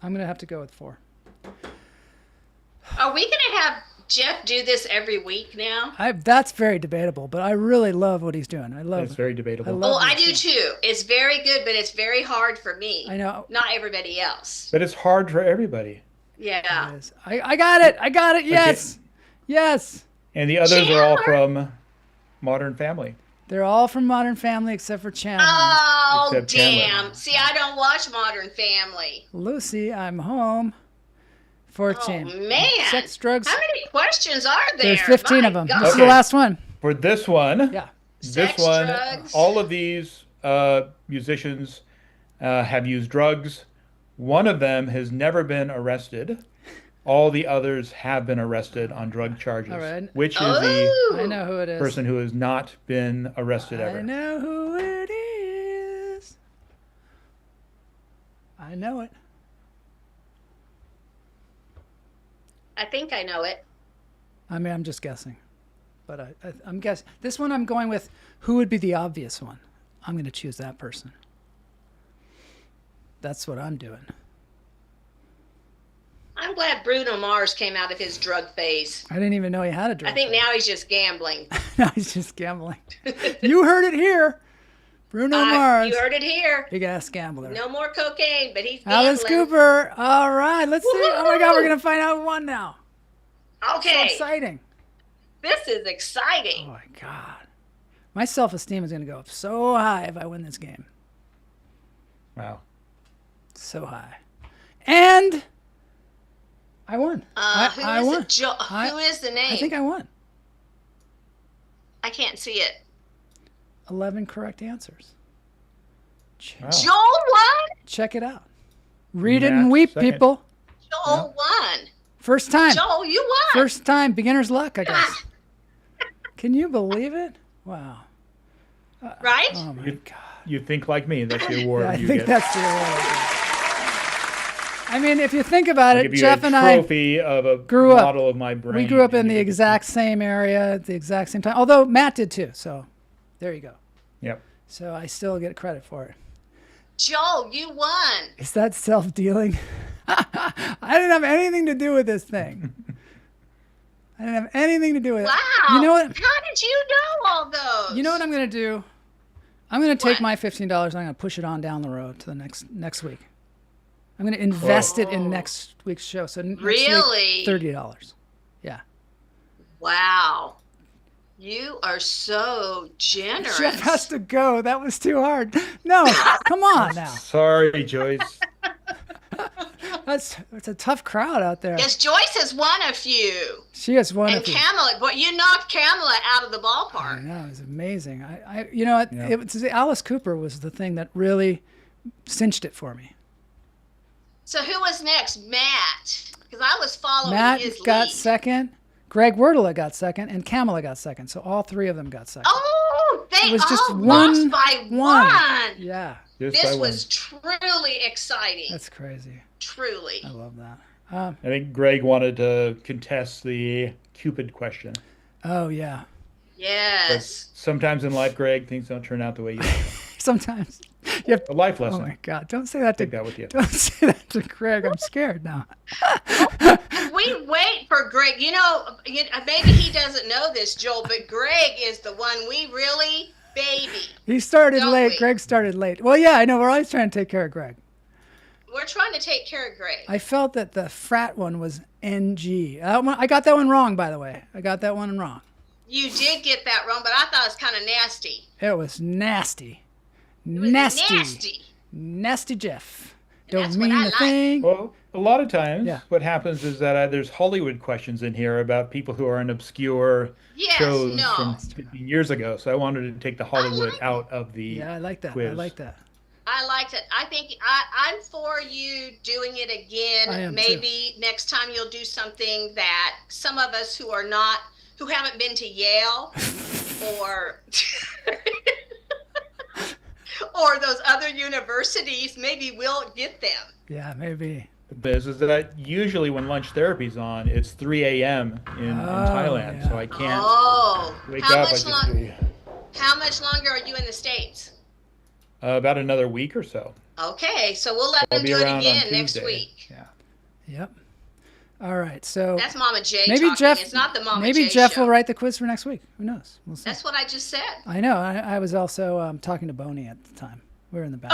going to have to go with 4. Are we going to have Jeff do this every week now? That's very debatable, but I really love what he's doing. I love It's very debatable. love Oh, what I he's do doing. too. It's very good, but it's very hard for me. I know. Not everybody else. But it's hard for everybody. Yeah. It is. I got it. I got it. Yes. Yes. And the others are all Chandler? from Modern Family. They're all from Modern Family except for Chandler. Oh, Except Chandler. damn. See, I don't watch Modern Family. Lucy, I'm home. 14. Oh, man. Sex, drugs. How many questions are there? There's 15 My of them. God. This is the last one. For this one, Yeah. this Sex, one, drugs. all of these musicians have used drugs. One of them has never been arrested. All the others have been arrested on drug charges. All right. Which is the I know who it is. person who has not been arrested I ever? know who it is. I know it. I think I know it. I mean, I'm just guessing. But I'm guessing. This one I'm going with who would be the obvious one. I'm going to choose that person. That's what I'm doing. I'm glad Bruno Mars came out of his drug phase. I didn't even know he had a drug. I think now he's just gambling. now he's just gambling. You heard it here. Bruno Mars. You heard it here. Big ass gambler. No more cocaine, but he's gambling. Alice Cooper. All right. Let's see. Oh my God. We're going to find out who won now. So Okay. exciting. This is exciting. Oh my God. My self-esteem is going to go up so high if I win this game. Wow. So high. And I won. Who I is won. it? Who is the name? I think I won. I can't see it. 11 correct answers. Wow. Joel won? Check it out. Read it Matt, and weep, second. people. Joel won. First time. Joel, you won. First time. Beginner's luck, I guess. Can you believe it? Wow. Right? Oh my God. You think like me. That's the award Yeah, I you think get. that's the award. I mean, if you think about I'll it, give you Jeff a and I trophy of a grew up. model of my brain. We grew up in and the you get exact same area at the exact same time. Although Matt did too. So there you go. Yep. So I still get credit for it. Joel, you won. Is that self-dealing? I didn't have anything to do with this thing. I didn't have anything to do with it. Wow. You know what? How did you know all those? You know what I'm going to do? I'm going to take What? my $15 and I'm going to push it on down the road to the next week. I'm going to invest it in next week's show. So next Really? week, $30. Yeah. Wow. You are so generous. Jeff has to go. That was too hard. No, come on now. Sorry, Joyce. It's a tough crowd out there. Yes, Joyce has won a few. She has one And of you. Camelot, but you knocked Camelot out of the I ballpark. know, it was amazing. You know what? Yeah. It was Alice Cooper was the thing that really cinched it for me. So who was next? Matt. Because I was following Matt his got lead. second. Greg Wordla got second, and Kamala got second. So all three of them got second. Oh, they It was just all one- lost by one. one. Yeah, Just This by one. was truly exciting. that's crazy. Truly. I love that. I think Greg wanted to contest the Cupid question. Oh yeah. Yes. Sometimes in life, Greg, things don't turn out the way you think. Sometimes you have. A life Oh lesson. my God! Don't say that to. Take that with you. Don't say that to Greg. I'm scared now. We wait for Greg. Maybe he doesn't know this, Joel, but Greg is the one we really baby. He started Don't late. we? Greg started late. Well, yeah, I know. We're always trying to take care of Greg. We're trying to take care of Greg. I felt that the frat one was NG. I got that one wrong, by the way. I got that one wrong. You did get that wrong, but I thought it was kind of nasty. It was nasty. It was Nasty. nasty. Nasty Jeff. And that's Don't what mean I a like. thing. Oh, a lot of times Yeah. what happens is that there's Hollywood questions in here about people who are in obscure Yes, shows no. from 15 years ago. So I wanted to take the Hollywood out of the Yeah, I like that. I quiz. like that. I liked it. I think I'm for you doing it I again. am Maybe next time you'll do something that some of us who haven't been to Yale or or those other universities, maybe we'll get them. Yeah, maybe. Is that usually when lunch therapy's on, it's 3 a.m. in Thailand, yeah. so I can't wake how up. I much just how much longer are you in the States? about another week or so. Okay, so we'll let I'll them be do it around on again next Tuesday. week. Yeah. Yep. All right. So That's Mama J maybe talking. Jeff. It's not the Mama maybe J Jeff show. will write the quiz for next week. Who knows? We'll see. That's what I just said. I know. I was also talking to Boney at the time. We were in the back.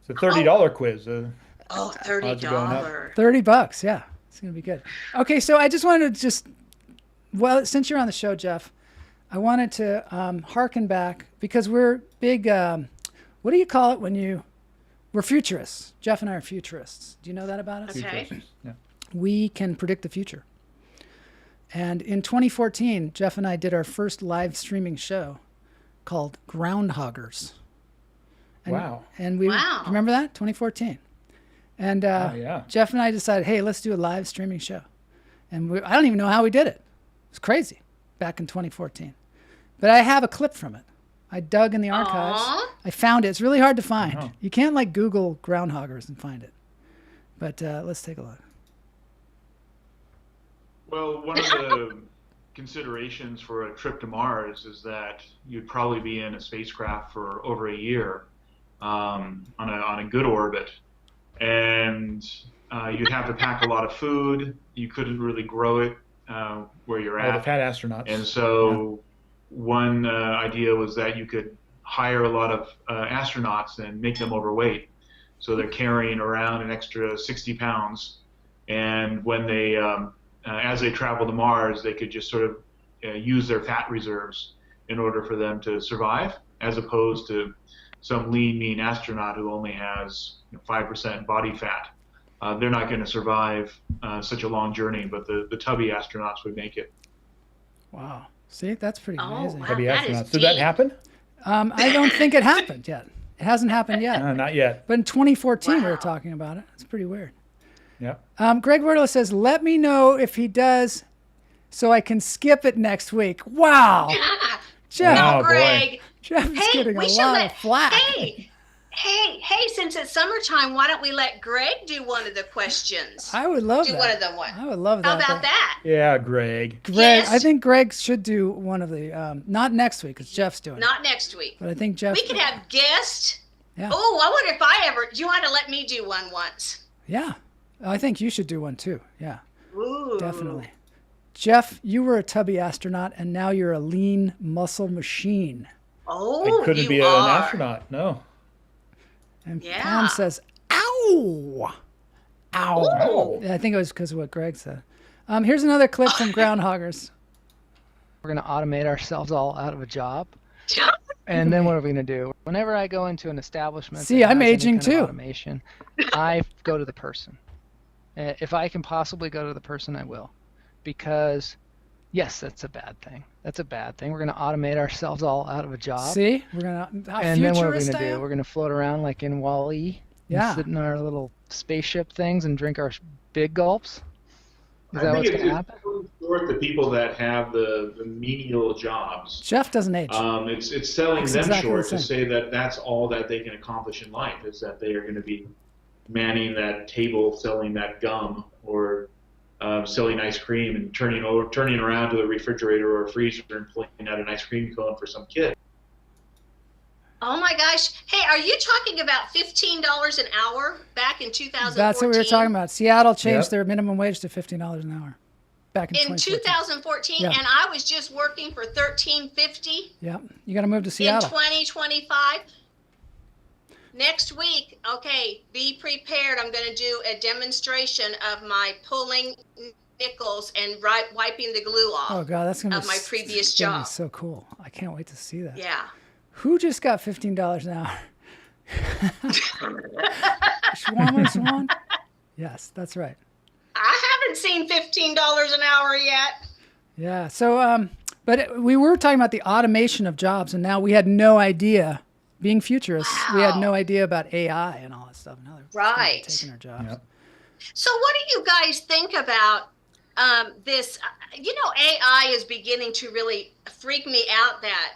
It's a $30 quiz. Oh, Odds are going up. $30. $30. Yeah, it's gonna be good. Okay, so I just wanted to since you're on the show, Jeff, I wanted to harken back because we're big. What do you call it when we're futurists? Jeff and I are futurists. Do you know that about us? Okay. Yeah. We can predict the future. And in 2014, Jeff and I did our first live streaming show called Groundhoggers. And, Wow. And we Wow. remember that 2014. And yeah. Jeff and I decided, hey, let's do a live streaming show. And I don't even know how we did it. It was crazy back in 2014. But I have a clip from it. I dug in the archives. Aw. I found it. It's really hard to find. Oh. You can't like Google groundhoggers and find it. But let's take a look. Well, one of the considerations for a trip to Mars is that you'd probably be in a spacecraft for over a year on a good orbit, and you'd have to pack a lot of food. You couldn't really grow it where you're All the at, fat astronauts. and so one idea was that you could hire a lot of astronauts and make them overweight, so they're carrying around an extra 60 pounds, and when they as they travel to Mars, they could just sort of use their fat reserves in order for them to survive, as opposed to some lean, mean astronaut who only has 5% body fat. They're not going to survive such a long journey, but the tubby astronauts would make it. Wow. See, that's pretty amazing. wow. Heavy that is astronauts. Did that deep. happen? I don't think it happened yet. It hasn't happened yet. No, not yet. But in 2014, we were Wow. talking about it. It's pretty weird. Yeah. Greg Wordle says, let me know if he does so I can skip it next week. Wow. Jeff, Wow. No, Oh, boy. Greg. Jeff is Hey, getting a we should lot let. of flack. Hey! Since it's summertime, why don't we let Greg do one of the questions? I would love Do that. one of them. What? I would love that. How about that? Yeah, Greg. Greg, Yes. I think Greg should do one of the, not next week because Jeff's doing it. Not next week. But I think Jeff. We could have guests. Yeah. Oh, I wonder if I ever. You want to let me do one once? Yeah. I think you should do one too. Yeah, Ooh. definitely. Jeff, you were a tubby astronaut and now you're a lean muscle machine. Oh, I couldn't you be an are. astronaut. No. And Yeah. Pam says, ow. Ow. Ooh. Yeah, I think it was because of what Greg said. Here's another clip from Groundhoggers. We're going to automate ourselves all out of a job. And then what are we going to do? Whenever I go into an establishment, See, that I'm has any aging kind of too. Automation, I go to the person. If I can possibly go to the person, I will, because yes, that's a bad thing. That's a bad thing. We're going to automate ourselves all out of a job. See, we're gonna. How And then what are we futurist going I to do? am? We're going to float around like in Wall-E, Yeah. and sit in our little spaceship things and drink our big gulps. Is that I what's think going to happen? Short the people that have the menial jobs. Jeff doesn't age. It's selling It's them exactly short the to same. say that that's all that they can accomplish in life, is that they are going to be manning that table, selling that gum, or selling ice cream and turning around to the refrigerator or freezer and pulling out an ice cream cone for some kid. Oh my gosh! Hey, are you talking about $15 an hour back in 2014? That's what we were talking about. Seattle changed Yep. their minimum wage to $15 an hour back in In 2014. 2014, Yeah. and I was just working for $13.50 Yeah, you got to move to in Seattle. 2025. Next week, okay, be prepared. I'm going to do a demonstration of my pulling nickels and wiping the glue off. Oh God, that's gonna of be my previous it's gonna be job. so cool. I can't wait to see that. Yeah. Who just got $15 an hour? Swan, Swan. Yes, that's right. I haven't seen $15 an hour yet. Yeah. So, we were talking about the automation of jobs, and now we had no idea. Being futurists, we had no idea about AI and all that stuff. Now they're taking our jobs. Yep. So what do you guys think about this? AI is beginning to really freak me out that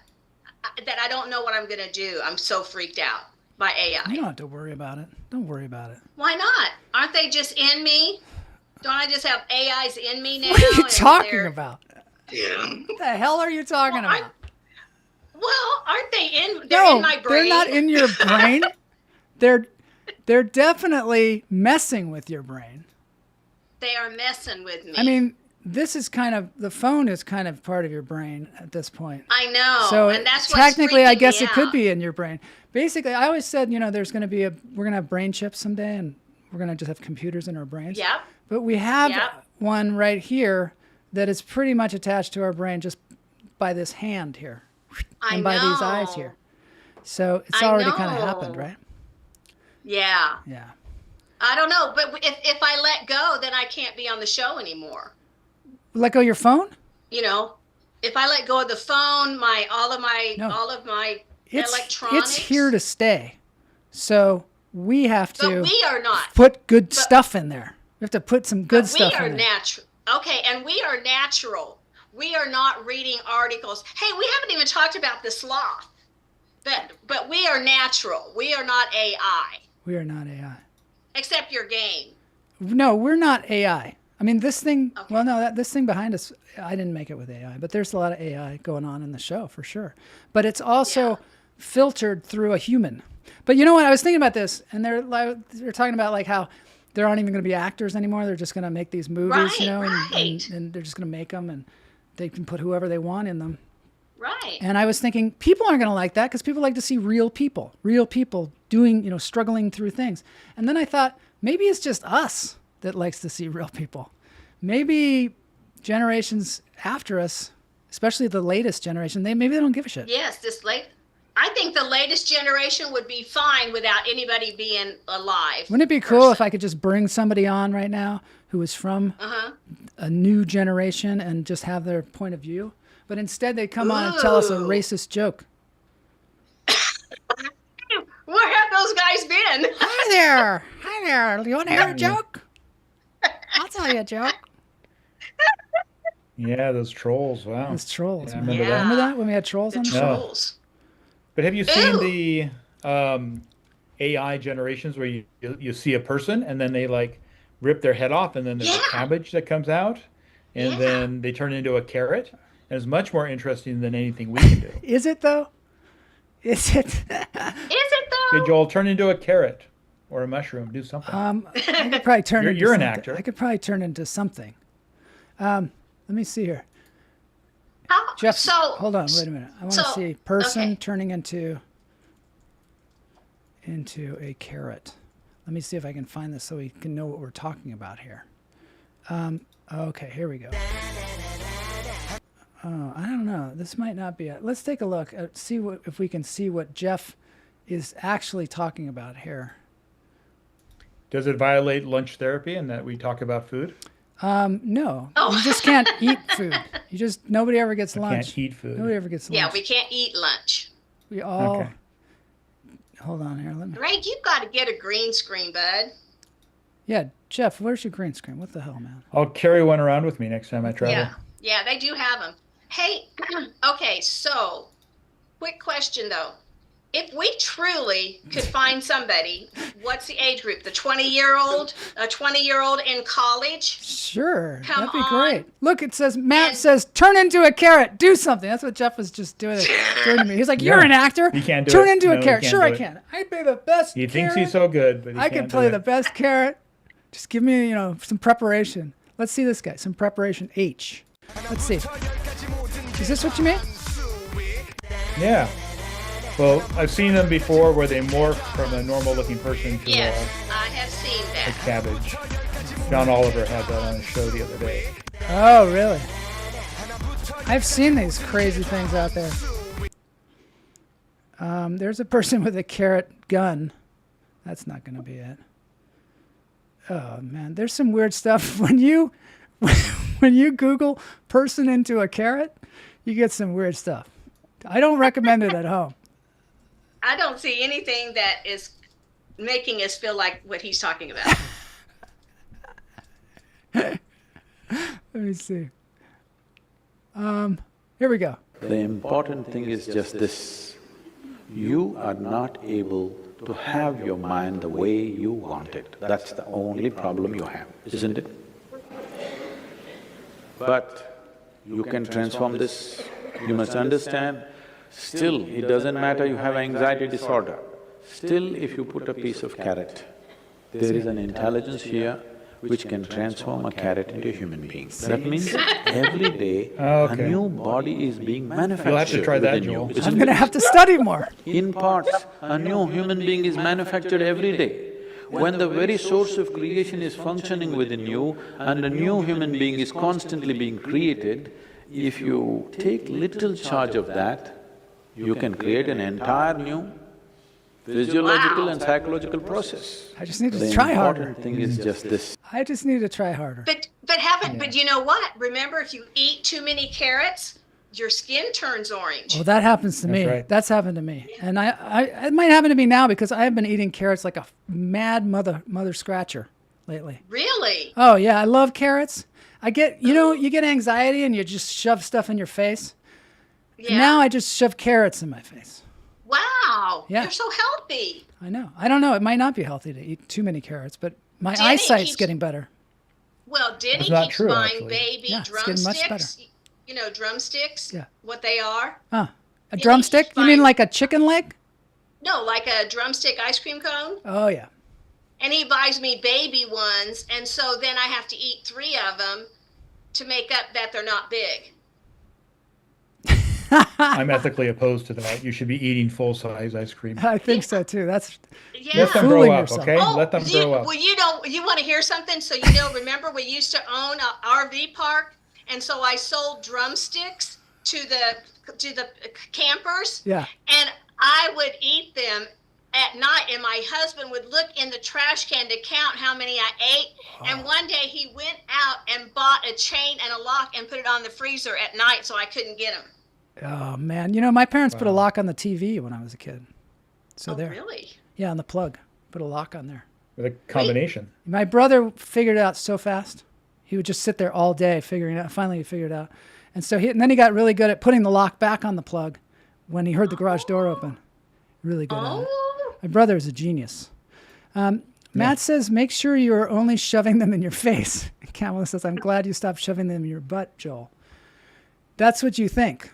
I don't know what I'm going to do. I'm so freaked out by AI. You don't have to worry about it. Don't worry about it. Why not? Aren't they just in me? Don't I just have AIs in me now? What are you talking about? What the hell are you talking about? Well, aren't they in? They're in my brain. They're not in your brain. They're definitely messing with your brain. They are messing with me. I mean, the phone is kind of part of your brain at this point. I know. So and that's technically, I guess me it could out. be in your brain. Basically, I always said, we're going to have brain chips someday, and we're going to just have computers in our brains. Yep. But we have one right here that is pretty much attached to our brain just by this hand here. And by these eyes here. So it's already kind of happened, right? Yeah. Yeah. I don't know, but if I let go, then I can't be on the show anymore. Let go of your phone? If I let go of the phone, all of my electronics. It's here to stay. So we have to But we are not. put good stuff in there. We have to put some good stuff in there. We are natural. Okay, and we are natural. We are not reading articles. Hey, we haven't even talked about the sloth. But we are natural. We are not AI. We are not AI. Except your game. No, we're not AI. I mean, this thing, this thing behind us, I didn't make it with AI, but there's a lot of AI going on in the show for sure. But it's also filtered through a human. But you know what? I was thinking about this, and they're talking about like how there aren't even going to be actors anymore. They're just going to make these movies, and they're just going to make them, and they can put whoever they want in them. Right. And I was thinking people aren't going to like that because people like to see real people doing, struggling through things. And then I thought maybe it's just us that likes to see real people. Maybe generations after us, especially the latest generation, maybe they don't give a shit. Yes, I think the latest generation would be fine without anybody being alive. Wouldn't it be cool if I could just bring somebody on right now who is from a new generation and just have their point of view? But instead they come on and tell us a racist joke. Where have those guys been? Hi there. You want to hear a joke? I'll tell you a joke. Yeah, those trolls. Wow. Those trolls. Yeah, I remember that. Remember that when we had trolls on the show? Trolls. But have you seen the AI generations where you see a person and then they like rip their head off and then there's a cabbage that comes out and then they turn into a carrot? And it's much more interesting than anything we can do. Is it though? Is it? Is it though? Hey, Joel, turn into a carrot or a mushroom. Do something. I could probably turn into you're an something. actor. I could probably turn into something. Let me see here. Jeff, hold on, wait a minute. I want to see person turning into a carrot. Let me see if I can find this so we can know what we're talking about here. Okay, here we go. Oh, I don't know. This might not be it. Let's take a look. See if we can see what Jeff is actually talking about here. Does it violate lunch therapy in that we talk about food? No. You just can't eat food. Nobody ever gets lunch. Can't eat food. Nobody ever gets lunch. Yeah, we can't eat lunch. We all. Okay. Hold on here. Greg, you've got to get a green screen, bud. Yeah, Jeff, where's your green screen? What the hell, man? I'll carry one around with me next time I travel. Yeah, they do have them. Hey, okay, so quick question though. If we truly could find somebody, what's the age group? The 20-year-old? A 20-year-old in college? Sure, that'd be great. Look, it says, Matt says, turn into a carrot, do something. That's what Jeff was just doing to me. He's like, you're an actor. You can't do turn it. into a carrot. Sure, I do can. I'd be the best He carrot. thinks he's so good, but I could play the best carrot. Just give me, some preparation. Let's see this guy, some preparation. H. Let's see. Is this what you mean? Yeah. Well, I've seen them before where they morph from a normal-looking person to I have seen a that. cabbage. John Oliver had that on his show the other day. Oh, really? I've seen these crazy things out there. There's a person with a carrot gun. That's not going to be it. Oh man, there's some weird stuff when you Google person into a carrot, you get some weird stuff. I don't recommend it at home. I don't see anything that is making us feel like what he's talking about. Let me see. Here we go. The important thing is just this. You are not able to have your mind the way you want it. That's the only problem you have, isn't it? But you can transform this. You must understand, still it doesn't matter you have anxiety disorder. Still, if you put a piece of carrot, there is an intelligence here which can transform a carrot into a human being. That means every day a new body is being manufactured. You'll have to try that, within Joel. you. I'm gonna have to study more. In parts, a new human being is manufactured every day. When the very source of creation is functioning within you and a new human being is constantly being created, if you take little charge of that, you can create an entire new physiological and psychological process. I just need to The try harder. important thing is just this. I just need to try harder. But you know what? Remember, if you eat too many carrots, your skin turns orange. Well, that happens to me. right. That's happened to me, and it might happen to me now because I have been eating carrots like a mad mother scratcher lately. Really? Oh yeah, I love carrots. I get you get anxiety and you just shove stuff in your face. Yeah. Now I just shove carrots in my face. Wow. Yeah. You're so healthy. I know. I don't know. It might not be healthy to eat too many carrots, but my Denny eyesight's keeps- getting better. Well, Denny That's not keeps true, buying actually. baby Yeah, it's getting much drumsticks. You know, drumsticks? Yeah. What they are? A Denny drumstick? keeps You mean buying- like a chicken leg? No, like a drumstick ice cream cone. Oh yeah. And he buys me baby ones, and so then I have to eat 3 of them to make up that they're not big. I'm ethically opposed to that. You should be eating full-size ice cream. I think so too. That's Yeah. Let them grow Fooling up, yourself. okay? Let them grow up. Well, you want to hear something? So, you know, remember we used to own an RV park, and so I sold drumsticks to the campers. yeah. And I would eat them at night, and my husband would look in the trash can to count how many I ate. And one day he went out and bought a chain and a lock and put it on the freezer at night so I couldn't get them. Oh man, you know my parents put a lock on the TV when I was a kid. So there. Really? Yeah, on the plug. Put a lock on there. With a combination. My brother figured it out so fast. He would just sit there all day figuring it out. Finally, he figured it out. And so and then he got really good at putting the lock back on the plug when he heard the garage door open. Really good at it. My brother is a genius. Matt says, make sure you're only shoving them in your face. Kamala says, I'm glad you stopped shoving them in your butt, Joel. That's what you think.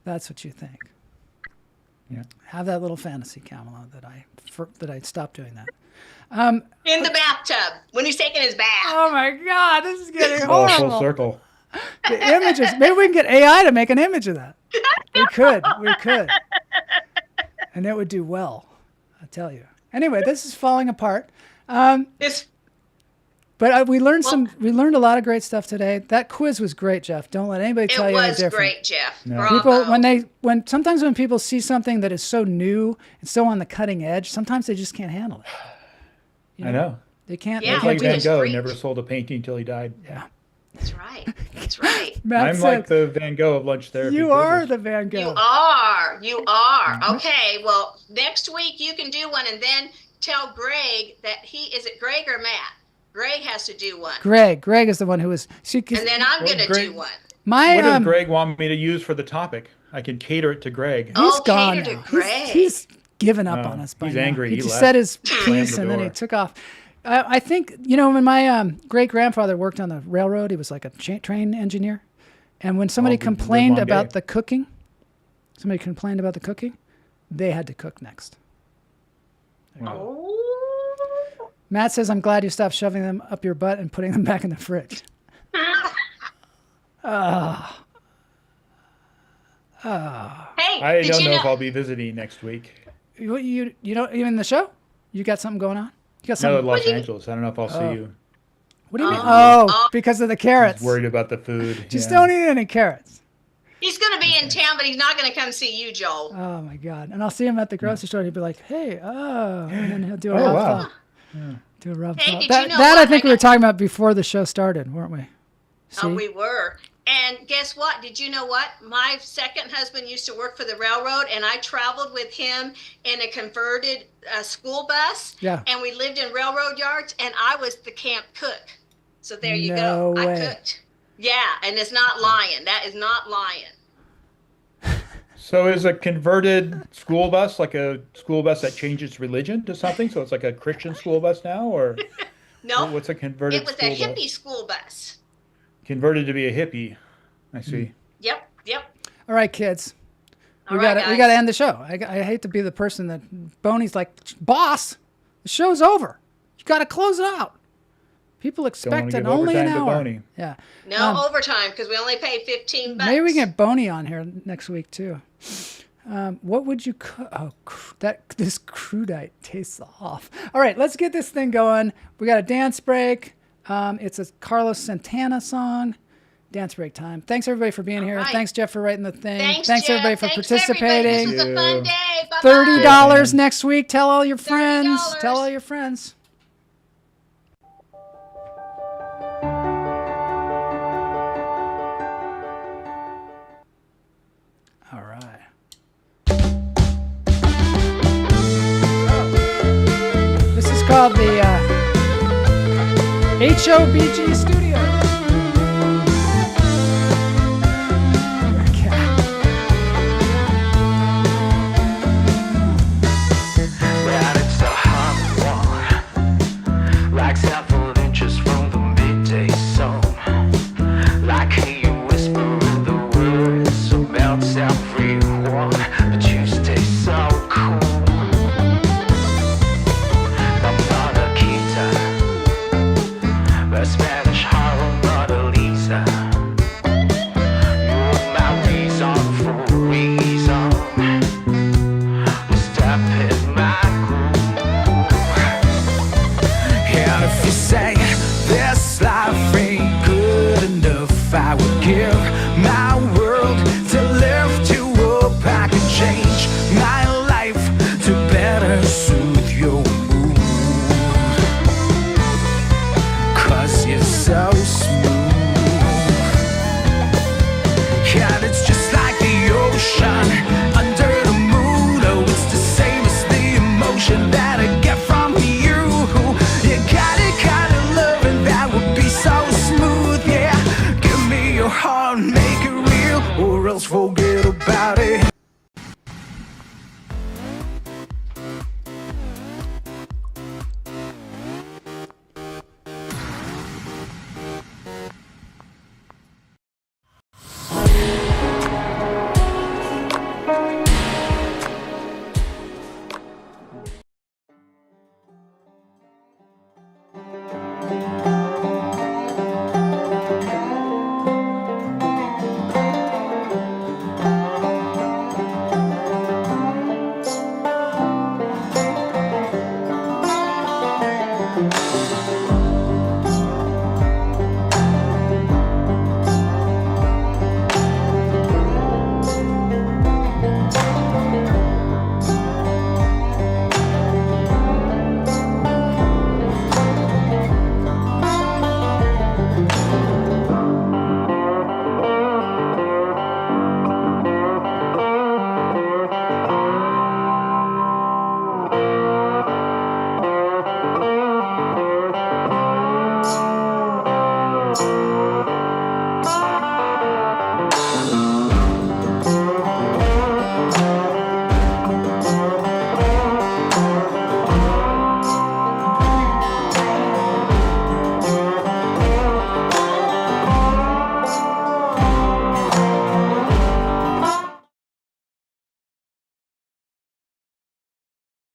That's what you think. Yeah. Have that little fantasy, Kamala, that I stopped doing that. In the bathtub when he's taking his bath. Oh my God, this is getting Oh, horrible. full circle. The images. Maybe we can get AI to make an image of that. We could. And it would do well, I tell you. Anyway, this is falling apart. But we learned a lot of great stuff today. That quiz was great, Jeff. Don't let anybody tell you any different. It was great, Jeff. No. Bravo. Sometimes when people see something that is so new and so on the cutting edge, sometimes they just can't handle it. You I know. They can't. Yeah, It's they like can't Van do it. Gogh preach. never sold a painting until he died. Yeah. That's right. That's right. Matt I'm said, like the Van Gogh of lunch therapy. you are quizzes. the Van Gogh. You are. Okay, well, next week you can do one and then tell Greg that is it Greg or Matt? Greg has to do one. Greg is the one who was. And then I'm Well, going to Greg- do one. My What does Greg want me to use for the topic? I can cater it to Greg. He's gone cater to now. Greg. He's given up Oh, on us by he's now. angry. He He just left. said his Slammed piece the and then he door. took off. I think, when my great-grandfather worked on the railroad, he was like a train engineer. And when somebody Oh, good- good complained long about day. the cooking, they had to cook next. Oh. Matt says, I'm glad you stopped shoving them up your butt and putting them back in the fridge. Hey, I did don't you know if I'll be visiting next week. You don't even in the show? You got something going on? You got No, something? Los Angeles. I don't know if I'll see you. What do you mean? Oh, because of the I carrots. was worried about the food. Just yeah. don't eat any carrots. He's going to be in town, but he's not going to come see you, Joel. Oh my God! And I'll see him at the grocery store. He'll be like, "Hey, and then he'll do a Oh, mouth wow. talk. Do a rub Hey, thought. did That, you know that I what? think we were talking about before the show started, weren't we? See? We were. And guess what? Did you know what? My second husband used to work for the railroad, and I traveled with him in a converted school bus. Yeah. And we lived in railroad yards, and I was the camp cook. So there you No go. way. I cooked. Yeah, and it's not lying. That is not lying. So is a converted school bus like a school bus that changes religion to something? So it's like a Christian school bus now, or No, what's a converted it was school a hippie bus? school bus. Converted to be a hippie. I see. Yep. All right, kids. All We right, gotta guys. end the show. I hate to be the person that Boney's like, boss, the show's over. You gotta close it out. People expect give it only an overtime to hour. Boney. Yeah. No overtime because we only paid $15. Maybe we can get Boney on here next week too. What would you cook? Oh, this crudite tastes off. All right, let's get this thing going. We got a dance break. It's a Carlos Santana song. Dance break time. Thanks everybody for being here. right. Thanks Jeff for writing the thing. Thanks, Thanks Jeff. everybody for Thanks, participating. Everybody. This was a fun day. Bye-bye. $30 next week. Tell all your friends. $30. Tell all your friends. All right. This is called the HOBG Studio. Well, it's a hot one, like several inches from the midday sun. Like hear you whispering the words about everyone, but you stay so cool. I'm not a guitar, but Spanish Harlem, not a Lisa. You're my reason for a reason. Step in my groove. And if you say this life ain't good enough, I would give my